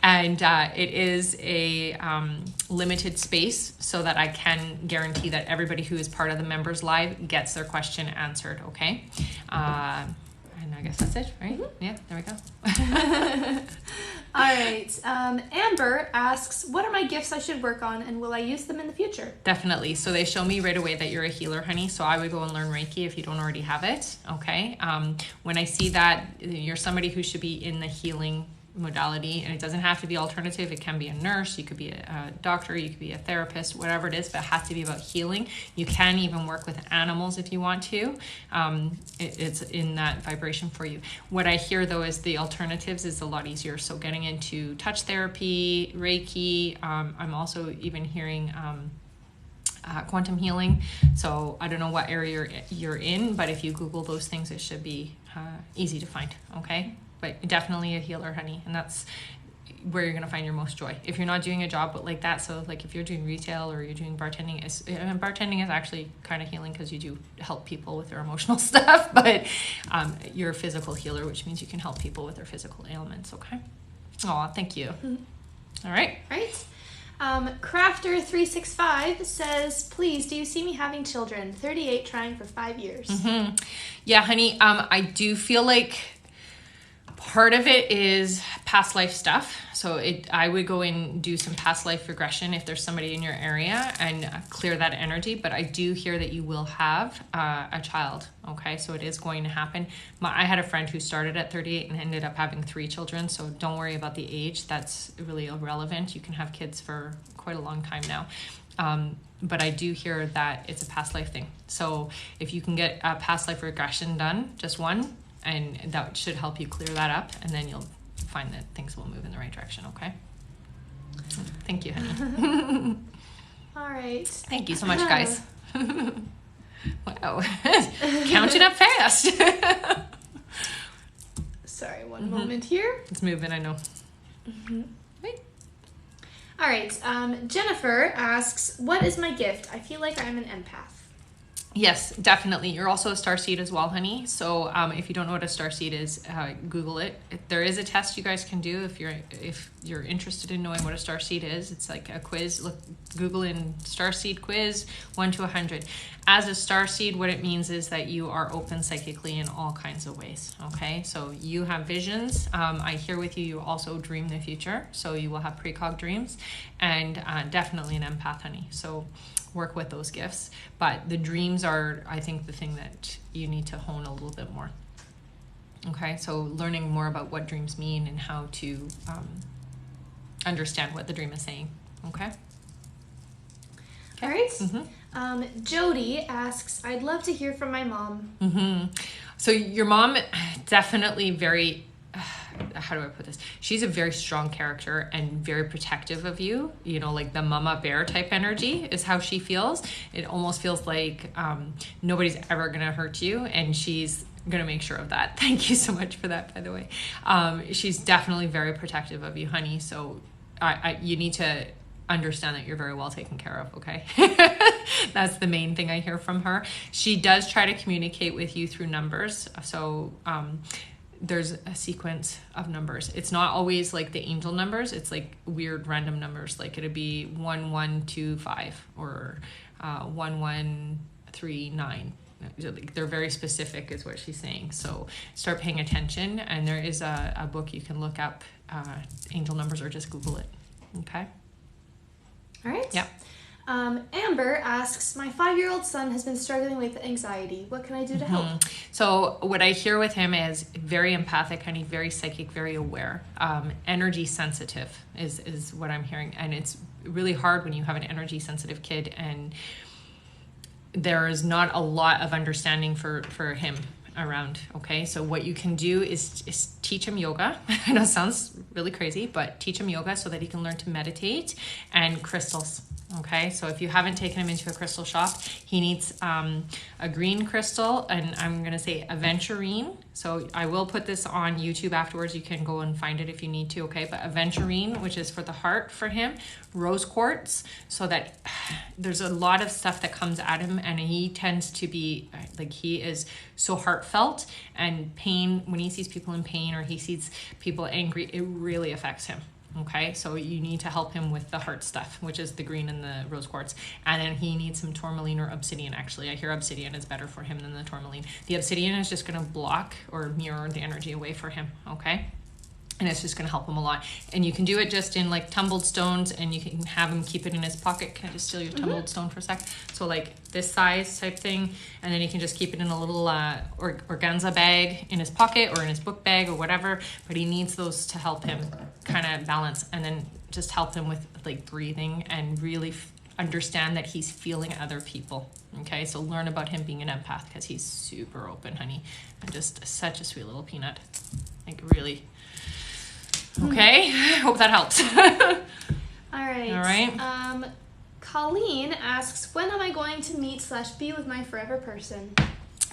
[SPEAKER 1] And it is a limited space so that I can guarantee that everybody who is part of the members live gets their question answered, okay? And I guess that's it, right? Mm-hmm. Yeah, there we go.
[SPEAKER 2] All right. Amber asks, what are my gifts I should work on, and will I use them in the future?
[SPEAKER 1] Definitely. So they show me right away that you're a healer, honey. So I would go and learn Reiki if you don't already have it. Okay. When I see that you're somebody who should be in the healing modality, and it doesn't have to be alternative. It can be a nurse, you could be a doctor, you could be a therapist, whatever it is, but it has to be about healing. You can even work with animals if you want to. It's in that vibration for you. What I hear though is the alternatives is a lot easier. So getting into touch therapy, Reiki, I'm also even hearing quantum healing. So I don't know what area you're in, but if you Google those things, it should be easy to find, okay? But definitely a healer, honey, and that's where you're going to find your most joy. If you're not doing a job like that, so like if you're doing retail or you're doing bartending, bartending is actually kind of healing because you do help people with their emotional stuff, but you're a physical healer, which means you can help people with their physical ailments, okay? Oh, thank you. Mm-hmm. All right.
[SPEAKER 2] Right. Crafter365 says, please, do you see me having children? 38, trying for 5 years.
[SPEAKER 1] Mm-hmm. Yeah, honey, I do feel like part of it is past life stuff. So I would go and do some past life regression if there's somebody in your area and clear that energy. But I do hear that you will have a child. Okay, so it is going to happen. I had a friend who started at 38 and ended up having 3 children. So don't worry about the age. That's really irrelevant. You can have kids for quite a long time now. But I do hear that it's a past life thing. So if you can get a past life regression done, just one, and that should help you clear that up, and then you'll find that things will move in the right direction, okay? Thank you, honey.
[SPEAKER 2] All right.
[SPEAKER 1] Thank you so much, guys. Wow. Counting up fast.
[SPEAKER 2] Sorry, one moment here.
[SPEAKER 1] It's moving, I know.
[SPEAKER 2] Mm-hmm. Wait. All right. Jennifer asks, what is my gift? I feel like I'm an empath.
[SPEAKER 1] Yes, definitely. You're also a starseed as well, honey. So if you don't know what a starseed is, Google it. There is a test you guys can do if you're interested in knowing what a starseed is. It's like a quiz. Look, Google in starseed quiz 1 to 100. As a starseed, what it means is that you are open psychically in all kinds of ways. Okay, so you have visions. I hear with you. You also dream the future, so you will have precog dreams, and definitely an empath, honey. So work with those gifts, but the dreams are, I think, the thing that you need to hone a little bit more. Okay, so learning more about what dreams mean and how to understand what the dream is saying. Okay.
[SPEAKER 2] All right. Jody asks, I'd love to hear from my mom.
[SPEAKER 1] So your mom definitely very, how do I put this? She's a very strong character and very protective of you. You know, like the mama bear type energy is how she feels. It almost feels like nobody's ever going to hurt you, and she's going to make sure of that. Thank you so much for that, by the way. She's definitely very protective of you, honey. So you need to understand that you're very well taken care of, okay? That's the main thing I hear from her. She does try to communicate with you through numbers. So there's a sequence of numbers. It's not always like the angel numbers. It's like weird random numbers. Like it'd be 1125 or 1139. They're very specific is what she's saying. So start paying attention. And there is a book you can look up, angel numbers, or just Google it. Okay.
[SPEAKER 2] All right.
[SPEAKER 1] Yeah.
[SPEAKER 2] Amber asks, my 5-year-old son has been struggling with anxiety. What can I do to help?
[SPEAKER 1] So what I hear with him is very empathic, honey, very psychic, very aware, energy sensitive is what I'm hearing. And it's really hard when you have an energy sensitive kid and there is not a lot of understanding for him around. Okay, so what you can do is teach him yoga. I know it sounds really crazy, but teach him yoga so that he can learn to meditate, and crystals. Okay, so if you haven't taken him into a crystal shop, he needs a green crystal, and I'm going to say aventurine. So I will put this on YouTube afterwards. You can go and find it if you need to, okay? But aventurine, which is for the heart for him, rose quartz, so that there's a lot of stuff that comes at him, and he tends to be, like, he is so heartfelt, and pain, when he sees people in pain or he sees people angry, it really affects him. Okay, so you need to help him with the heart stuff, which is the green and the rose quartz. And then he needs some tourmaline or obsidian. Actually, I hear obsidian is better for him than the tourmaline. The obsidian is just going to block or mirror the energy away for him. Okay, and it's just going to help him a lot. And you can do it just in like tumbled stones, and you can have him keep it in his pocket. Can I just steal your tumbled stone for a sec? So like this size type thing, and then he can just keep it in a little organza bag in his pocket or in his book bag or whatever. But he needs those to help him kind of balance, and then just help him with like breathing and really understand that he's feeling other people. Okay, so learn about him being an empath, because he's super open, honey, and just such a sweet little peanut. Like really. Okay, hope that helps.
[SPEAKER 2] All right. Colleen asks, when am I going to meet / be with my forever person?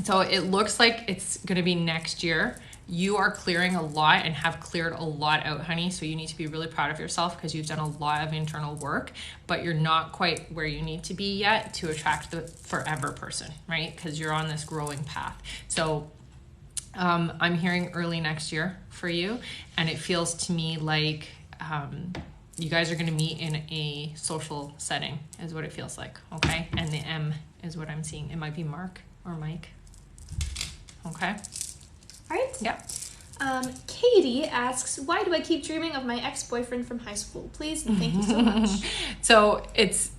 [SPEAKER 1] So it looks like it's going to be next year. You are clearing a lot and have cleared a lot out, honey. So you need to be really proud of yourself, because you've done a lot of internal work, but you're not quite where you need to be yet to attract the forever person, right? Because you're on this growing path. So I'm hearing early next year for you, and it feels to me like you guys are going to meet in a social setting is what it feels like, okay? And the M is what I'm seeing. It might be Mark or Mike, okay?
[SPEAKER 2] All right.
[SPEAKER 1] Yeah.
[SPEAKER 2] Katie asks, why do I keep dreaming of my ex-boyfriend from high school? Please and thank you so much.
[SPEAKER 1] So it's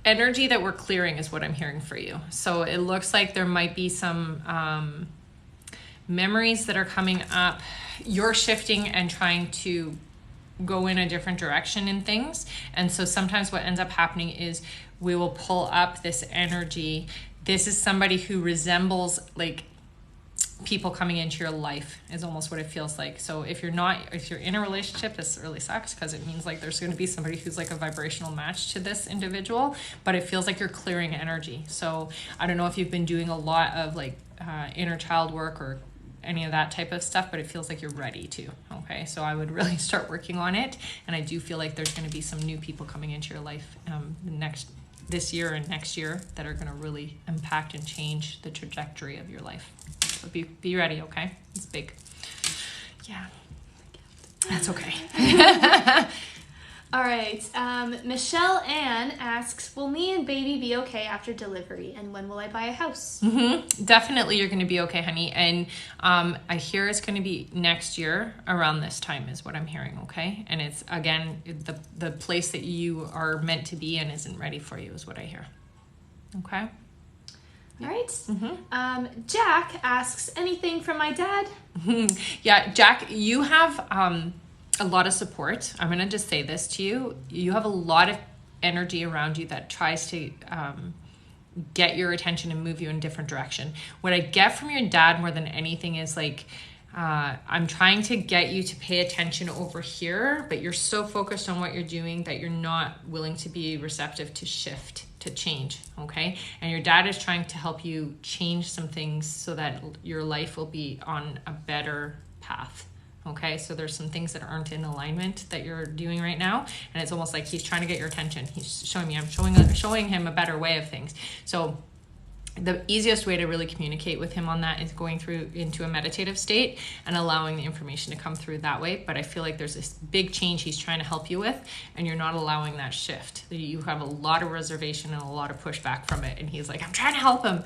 [SPEAKER 1] energy that we're clearing is what I'm hearing for you. So it looks like there might be some memories that are coming up. You're shifting and trying to go in a different direction in things. And so sometimes what ends up happening is we will pull up this energy. This is somebody who resembles like people coming into your life is almost what it feels like. So if you're in a relationship, this really sucks, because it means like there's going to be somebody who's like a vibrational match to this individual, but it feels like you're clearing energy. So I don't know if you've been doing a lot of like inner child work or any of that type of stuff, but it feels like you're ready to. Okay, so I would really start working on it, and I do feel like there's going to be some new people coming into your life the next this year and next year that are going to really impact and change the trajectory of your life. So be ready, okay? It's big. Yeah. That's okay.
[SPEAKER 2] All right. Michelle Ann asks, will me and baby be okay after delivery? And when will I buy a house?
[SPEAKER 1] Definitely you're going to be okay, honey. And I hear it's going to be next year around this time is what I'm hearing, okay? And it's, again, the place that you are meant to be in isn't ready for you is what I hear. Okay?
[SPEAKER 2] All right. Jack asks, anything from my dad?
[SPEAKER 1] Yeah, Jack, you have a lot of support. I'm going to just say this to you. You have a lot of energy around you that tries to get your attention and move you in a different direction. What I get from your dad more than anything is like, I'm trying to get you to pay attention over here, but you're so focused on what you're doing that you're not willing to be receptive to shift, to change, okay? And your dad is trying to help you change some things so that your life will be on a better path. Okay, so there's some things that aren't in alignment that you're doing right now, and it's almost like he's trying to get your attention. He's showing me, I'm showing him a better way of things. So the easiest way to really communicate with him on that is going through into a meditative state and allowing the information to come through that way. But I feel like there's this big change he's trying to help you with, and you're not allowing that shift. You have a lot of reservation and a lot of pushback from it, and he's like, I'm trying to help him.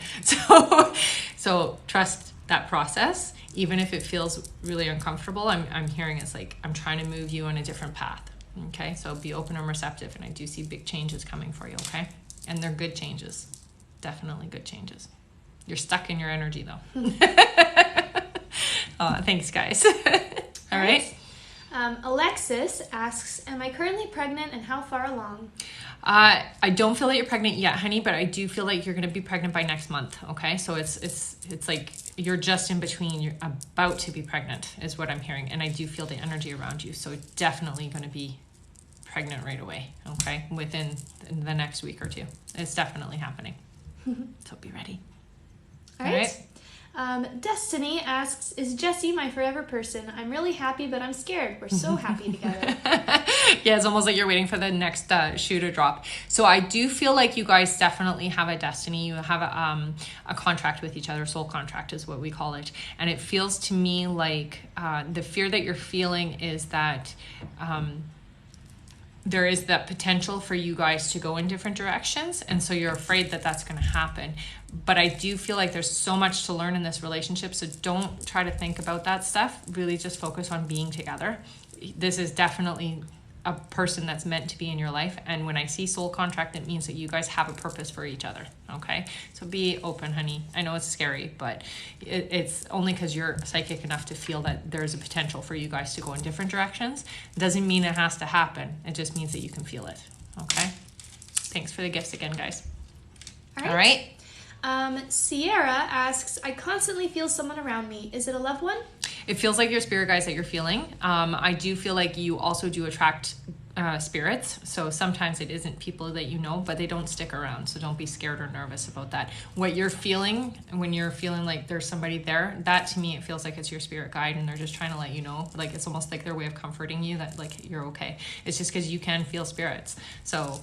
[SPEAKER 1] So trust that process. Even if it feels really uncomfortable, I'm hearing it's like, I'm trying to move you on a different path. Okay, so be open and receptive, and I do see big changes coming for you, okay? And they're good changes. Definitely good changes. You're stuck in your energy though. Thanks guys. All right.
[SPEAKER 2] Alexis asks, am I currently pregnant and how far along?
[SPEAKER 1] I don't feel that you're pregnant yet, honey, but I do feel like you're going to be pregnant by next month. Okay. So it's like you're just in between. You're about to be pregnant is what I'm hearing. And I do feel the energy around you. So definitely going to be pregnant right away. Okay. Within the next week or two. It's definitely happening. So be ready.
[SPEAKER 2] All right. Destiny asks, is Jessie my forever person? I'm really happy, but I'm scared. We're so happy together.
[SPEAKER 1] Yeah, it's almost like you're waiting for the next shoe to drop. So I do feel like you guys definitely have a destiny. You have a contract with each other. Soul contract is what we call it. And it feels to me like the fear that you're feeling is that there is that potential for you guys to go in different directions. And so you're afraid that that's going to happen. But I do feel like there's so much to learn in this relationship. So don't try to think about that stuff. Really just focus on being together. This is definitely a person that's meant to be in your life. And when I see soul contract, it means that you guys have a purpose for each other. Okay. So be open, honey. I know it's scary, but it's only because you're psychic enough to feel that there's a potential for you guys to go in different directions. It doesn't mean it has to happen. It just means that you can feel it. Okay. Thanks for the gifts again, guys. All right.
[SPEAKER 2] Sierra asks, I constantly feel someone around me. Is it a loved one?
[SPEAKER 1] It feels like your spirit guides that you're feeling. I do feel like you also do attract spirits. So sometimes it isn't people that you know, but they don't stick around. So don't be scared or nervous about that. What you're feeling when you're feeling like there's somebody there, that to me, it feels like it's your spirit guide and they're just trying to let you know. Like it's almost like their way of comforting you that like you're okay. It's just because you can feel spirits. So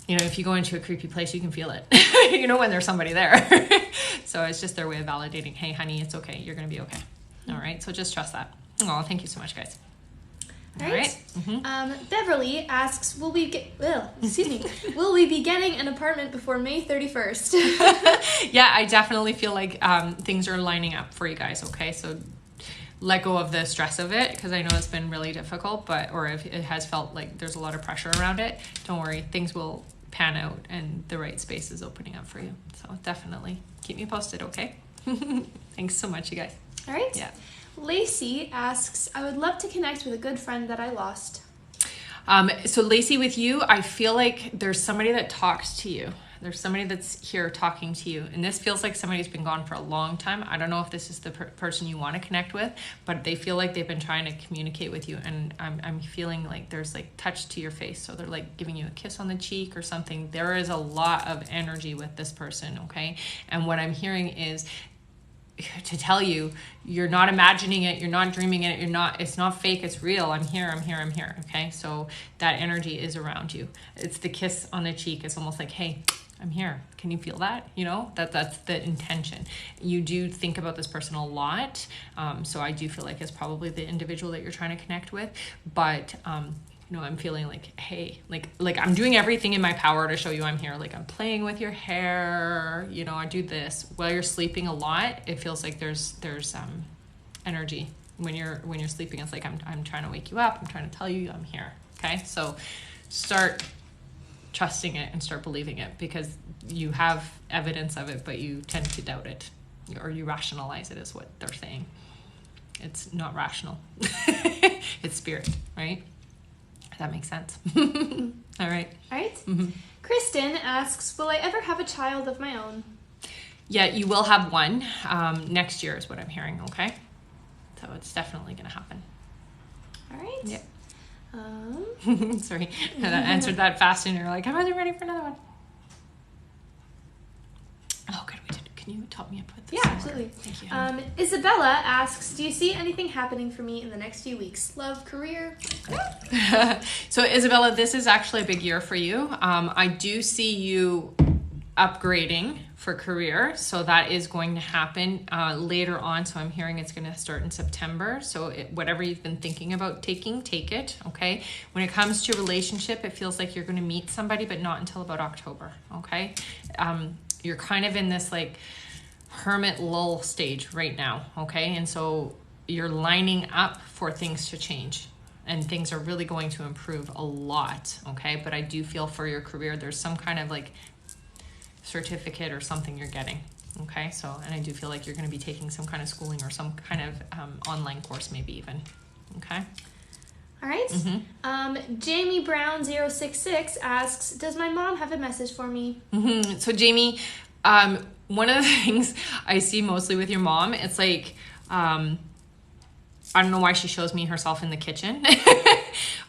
[SPEAKER 1] you know, if you go into a creepy place, you can feel it, you know, when there's somebody there. So it's just their way of validating, hey, honey, it's okay. You're going to be okay. All right. So just trust that. Oh, thank you so much, guys.
[SPEAKER 2] All right. Beverly asks, will we be getting an apartment before May 31st?
[SPEAKER 1] Yeah, I definitely feel like things are lining up for you guys. Okay. So let go of the stress of it, because I know it's been really difficult, or if it has felt like there's a lot of pressure around it, don't worry, things will pan out and the right space is opening up for you. So definitely keep me posted, okay? Thanks so much, you guys.
[SPEAKER 2] All right.
[SPEAKER 1] Yeah.
[SPEAKER 2] Lacey asks, I would love to connect with a good friend that I lost.
[SPEAKER 1] So Lacey, with you, I feel like there's somebody that talks to you. There's somebody that's here talking to you. And this feels like somebody's been gone for a long time. I don't know if this is the person you want to connect with, but they feel like they've been trying to communicate with you. And I'm feeling like there's like touch to your face. So they're like giving you a kiss on the cheek or something. There is a lot of energy with this person, okay? And what I'm hearing is to tell you, you're not imagining it, you're not dreaming it, it's not fake, it's real. I'm here. Okay. So that energy is around you. It's the kiss on the cheek. It's almost like, hey, I'm here. Can you feel that? That's the intention. You do think about this person a lot. So I do feel like it's probably the individual that you're trying to connect with, but, I'm feeling like, hey, like I'm doing everything in my power to show you I'm here. Like I'm playing with your hair, I do this while you're sleeping a lot. It feels like there's energy when you're sleeping. It's like, I'm trying to wake you up. I'm trying to tell you I'm here. Okay. So start trusting it and start believing it, because you have evidence of it, but you tend to doubt it, or you rationalize it, is what they're saying. It's not rational. It's spirit, right? That makes sense. All right.
[SPEAKER 2] Mm-hmm. Kristen asks, will I ever have a child of my own?
[SPEAKER 1] Yeah, you will have one. Next year is what I'm hearing, okay? So it's definitely going to happen.
[SPEAKER 2] All right.
[SPEAKER 1] Yeah. Sorry, I answered that fast and you're like, I wasn't ready for another one. Oh, good. Can you top me up with this?
[SPEAKER 2] Yeah, absolutely.
[SPEAKER 1] Thank you.
[SPEAKER 2] Isabella asks, do you see anything happening for me in the next few weeks? Love, career?
[SPEAKER 1] So Isabella, this is actually a big year for you. I do see you upgrading for career. So that is going to happen later on. So I'm hearing it's going to start in September. So whatever you've been thinking about taking, take it. Okay. When it comes to relationship, it feels like you're going to meet somebody, but not until about October. Okay. You're kind of in this like hermit lull stage right now. Okay. And so you're lining up for things to change, and things are really going to improve a lot. Okay. But I do feel for your career, there's some kind of like certificate or something you're getting. Okay. So, and I do feel like you're going to be taking some kind of schooling or some kind of online course, maybe even. Okay.
[SPEAKER 2] All right.
[SPEAKER 1] Mm-hmm.
[SPEAKER 2] Jamie Brown 066 asks, does my mom have a message for me?
[SPEAKER 1] Mm-hmm. So Jamie, one of the things I see mostly with your mom, it's like, I don't know why she shows me herself in the kitchen,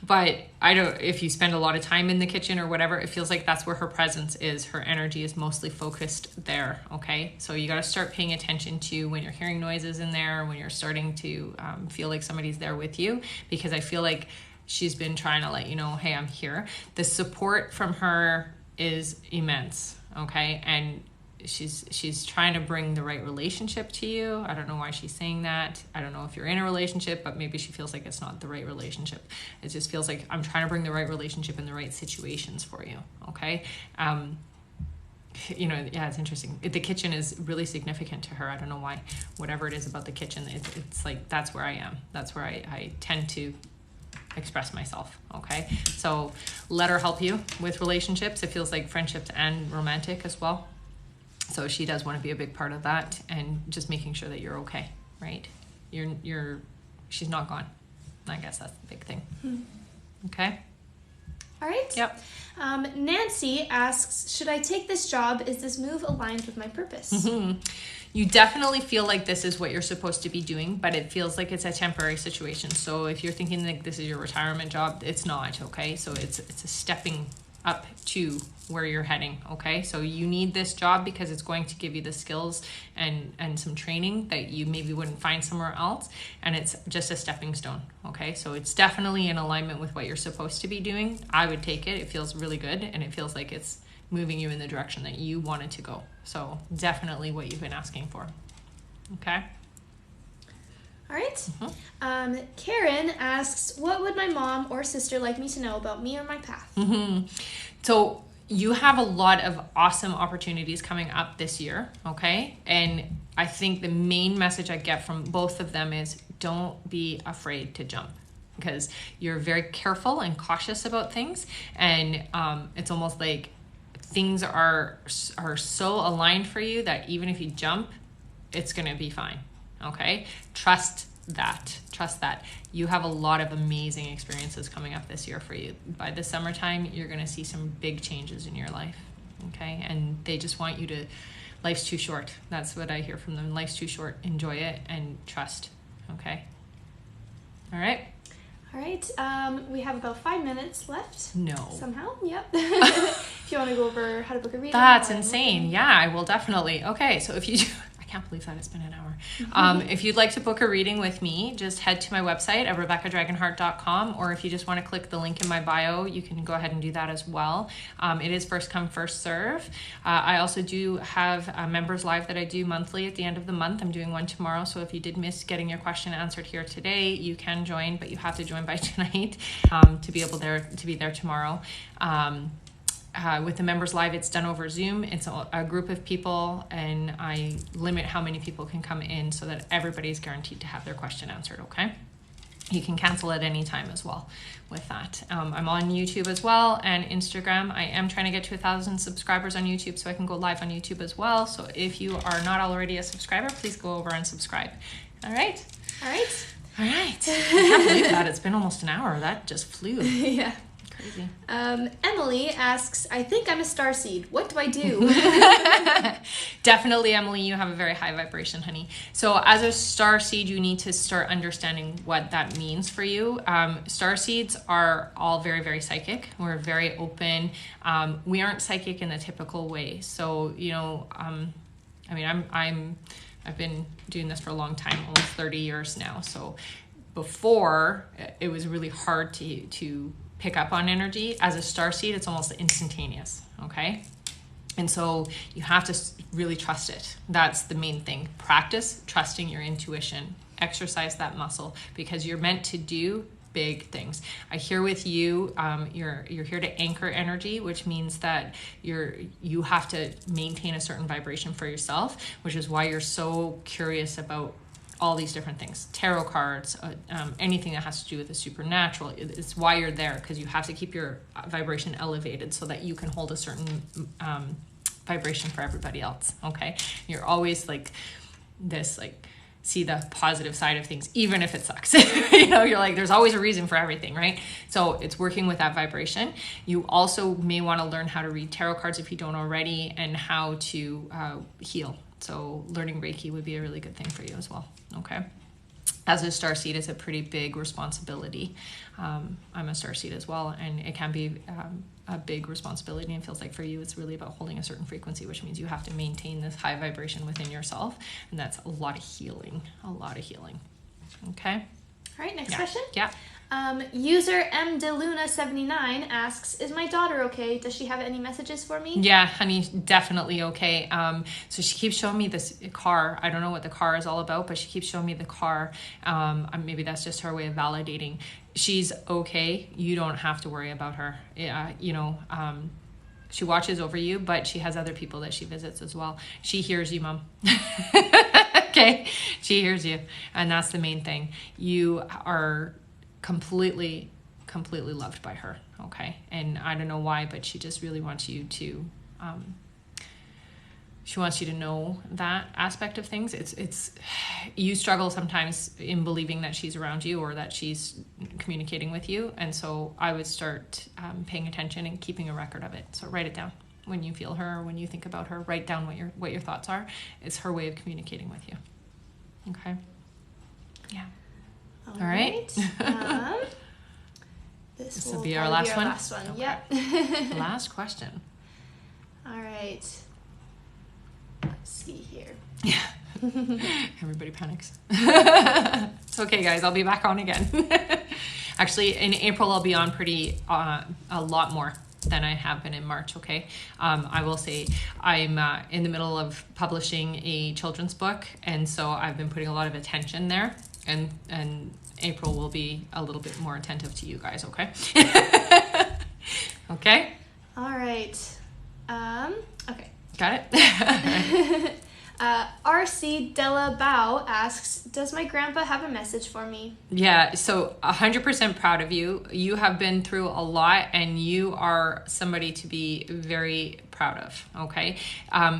[SPEAKER 1] but if you spend a lot of time in the kitchen or whatever, it feels like that's where her presence is. Her energy is mostly focused there. Okay. So you got to start paying attention to when you're hearing noises in there, when you're starting to feel like somebody's there with you, because I feel like she's been trying to let you know, hey, I'm here. The support from her is immense. Okay. And she's trying to bring the right relationship to you. I don't know why she's saying that. I don't know if you're in a relationship, but maybe she feels like it's not the right relationship. It just feels like I'm trying to bring the right relationship in the right situations for you. Okay. Yeah, it's interesting. The kitchen is really significant to her. I don't know why. Whatever it is about the kitchen, it's like, that's where I am. That's where I tend to express myself. Okay. So let her help you with relationships. It feels like friendships and romantic as well. So she does want to be a big part of that, and just making sure that you're okay, right? She's not gone. I guess that's the big thing. Okay.
[SPEAKER 2] All right.
[SPEAKER 1] Yep.
[SPEAKER 2] Nancy asks, should I take this job? Is this move aligned with my purpose?
[SPEAKER 1] Mm-hmm. You definitely feel like this is what you're supposed to be doing, but it feels like it's a temporary situation. So if you're thinking like this is your retirement job, it's not. Okay. So it's a stepping up to where you're heading. Okay. So you need this job because it's going to give you the skills and some training that you maybe wouldn't find somewhere else. And it's just a stepping stone. Okay. So it's definitely in alignment with what you're supposed to be doing. I would take it. It feels really good. And it feels like it's moving you in the direction that you wanted to go. So definitely what you've been asking for. Okay.
[SPEAKER 2] All right. Karen asks, what would my mom or sister like me to know about me or my path?
[SPEAKER 1] So you have a lot of awesome opportunities coming up this year. Okay. And I think the main message I get from both of them is don't be afraid to jump, because you're very careful and cautious about things. And it's almost like things are so aligned for you that even if you jump, it's going to be fine. Okay. Trust that. You have a lot of amazing experiences coming up this year for you. By the summertime, you're going to see some big changes in your life. Okay. And they just want you to, life's too short. That's what I hear from them. Life's too short. Enjoy it and trust. Okay. All right.
[SPEAKER 2] All right. We have about 5 minutes left.
[SPEAKER 1] No.
[SPEAKER 2] Somehow. Yep. If you want to go over how to book a reading.
[SPEAKER 1] That's insane. Yeah, I will definitely. Okay. So if you do, I can't believe that it's been an hour. If you'd like to book a reading with me, just head to my website at rebeccadragonheart.com, or if you just want to click the link in my bio, you can go ahead and do that as well. It is first come, first serve. I also do have a members live that I do monthly at the end of the month. I'm doing one tomorrow, so if you did miss getting your question answered here today, you can join, but you have to join by tonight to be able to be there tomorrow. With the members live, it's done over Zoom. It's a group of people, and I limit how many people can come in so that everybody's guaranteed to have their question answered, okay? You can cancel at any time as well with that. I'm on YouTube as well and Instagram. I am trying to get to 1,000 subscribers on YouTube so I can go live on YouTube as well. So if you are not already a subscriber, please go over and subscribe. All right?
[SPEAKER 2] All right.
[SPEAKER 1] All right. I can't believe that. It's been almost an hour. That just flew.
[SPEAKER 2] Yeah.
[SPEAKER 1] Crazy.
[SPEAKER 2] Emily asks, I think I'm a starseed. What do I do?
[SPEAKER 1] Definitely, Emily, you have a very high vibration, honey. So as a starseed, you need to start understanding what that means for you. Starseeds are all very, very psychic. We're very open. We aren't psychic in the typical way. So, you know, I mean, I've been doing this for a long time, almost 30 years now. So before, it was really hard to pick up on energy. As a starseed, it's almost instantaneous, okay? And so you have to really trust it. That's the main thing. Practice trusting your intuition. Exercise that muscle, because you're meant to do big things. I hear with you, you're here to anchor energy, which means that you have to maintain a certain vibration for yourself, which is why you're so curious about all these different things, tarot cards, anything that has to do with the supernatural. It's why you're there, because you have to keep your vibration elevated so that you can hold a certain vibration for everybody else, okay? You're always like this, like, see the positive side of things, even if it sucks. You know, you're like, there's always a reason for everything, right? So it's working with that vibration. You also may want to learn how to read tarot cards if you don't already, and how to heal. So learning Reiki would be a really good thing for you as well, okay? As a starseed, it's a pretty big responsibility. I'm a starseed as well, and it can be a big responsibility, and feels like for you it's really about holding a certain frequency, which means you have to maintain this high vibration within yourself, and that's a lot of healing, okay?
[SPEAKER 2] All right, next question.
[SPEAKER 1] Yeah.
[SPEAKER 2] User mdeluna79 asks, is my daughter okay? Does she have any messages for me?
[SPEAKER 1] Yeah, honey, definitely okay. So she keeps showing me this car. I don't know what the car is all about, but she keeps showing me the car. Maybe that's just her way of validating. She's okay. You don't have to worry about her. She watches over you, but she has other people that she visits as well. She hears you, Mom. Okay? She hears you. And that's the main thing. You are completely loved by her, okay? And I don't know why, but she just really wants you to she wants you to know that aspect of things. It's you struggle sometimes in believing that she's around you or that she's communicating with you, and so I would start paying attention and keeping a record of it. So write it down when you feel her or when you think about her. Write down what your thoughts are. It's her way of communicating with you, okay? Yeah. All right. This will be our last one.
[SPEAKER 2] Okay. Yep.
[SPEAKER 1] Last question.
[SPEAKER 2] All right. Let's see here.
[SPEAKER 1] Yeah. Everybody panics. It's okay, guys. I'll be back on again. Actually, in April, I'll be on pretty a lot more than I have been in March, okay? I will say I'm in the middle of publishing a children's book, and so I've been putting a lot of attention there. And April will be a little bit more attentive to you guys, okay? Okay?
[SPEAKER 2] All right. Okay.
[SPEAKER 1] Got it?
[SPEAKER 2] RC Della Bao asks, does my grandpa have a message for me?
[SPEAKER 1] Yeah, so 100% proud of you. You have been through a lot, and you are somebody to be very proud of, okay?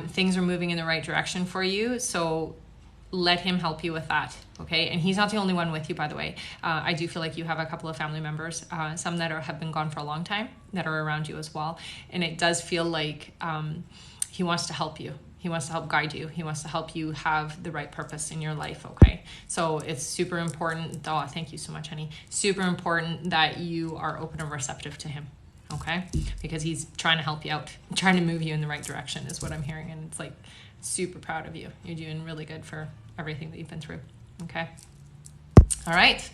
[SPEAKER 1] Things are moving in the right direction for you, so let him help you with that, okay? And he's not the only one with you, by the way. I do feel like you have a couple of family members, some that have been gone for a long time, that are around you as well. And it does feel like he wants to help you. He wants to help guide you. He wants to help you have the right purpose in your life, okay? So it's super important. Oh, thank you so much, honey. Super important that you are open and receptive to him, okay? Because he's trying to help you out, trying to move you in the right direction is what I'm hearing. And it's like, super proud of you. You're doing really good for everything that you've been through. Okay. All right.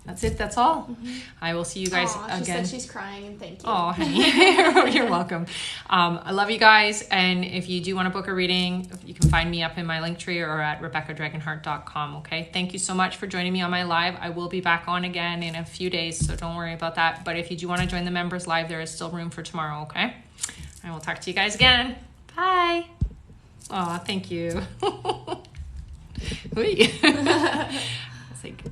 [SPEAKER 1] That's it. That's all. I will see you guys again.
[SPEAKER 2] She said she's crying, and thank you.
[SPEAKER 1] Oh, honey. You're welcome. I love you guys. And if you do want to book a reading, you can find me up in my link tree or at RebeccaDragonheart.com. Okay. Thank you so much for joining me on my live. I will be back on again in a few days, so don't worry about that. But if you do want to join the members live, there is still room for tomorrow. Okay. I will talk to you guys again. Bye. Oh, thank you. It's like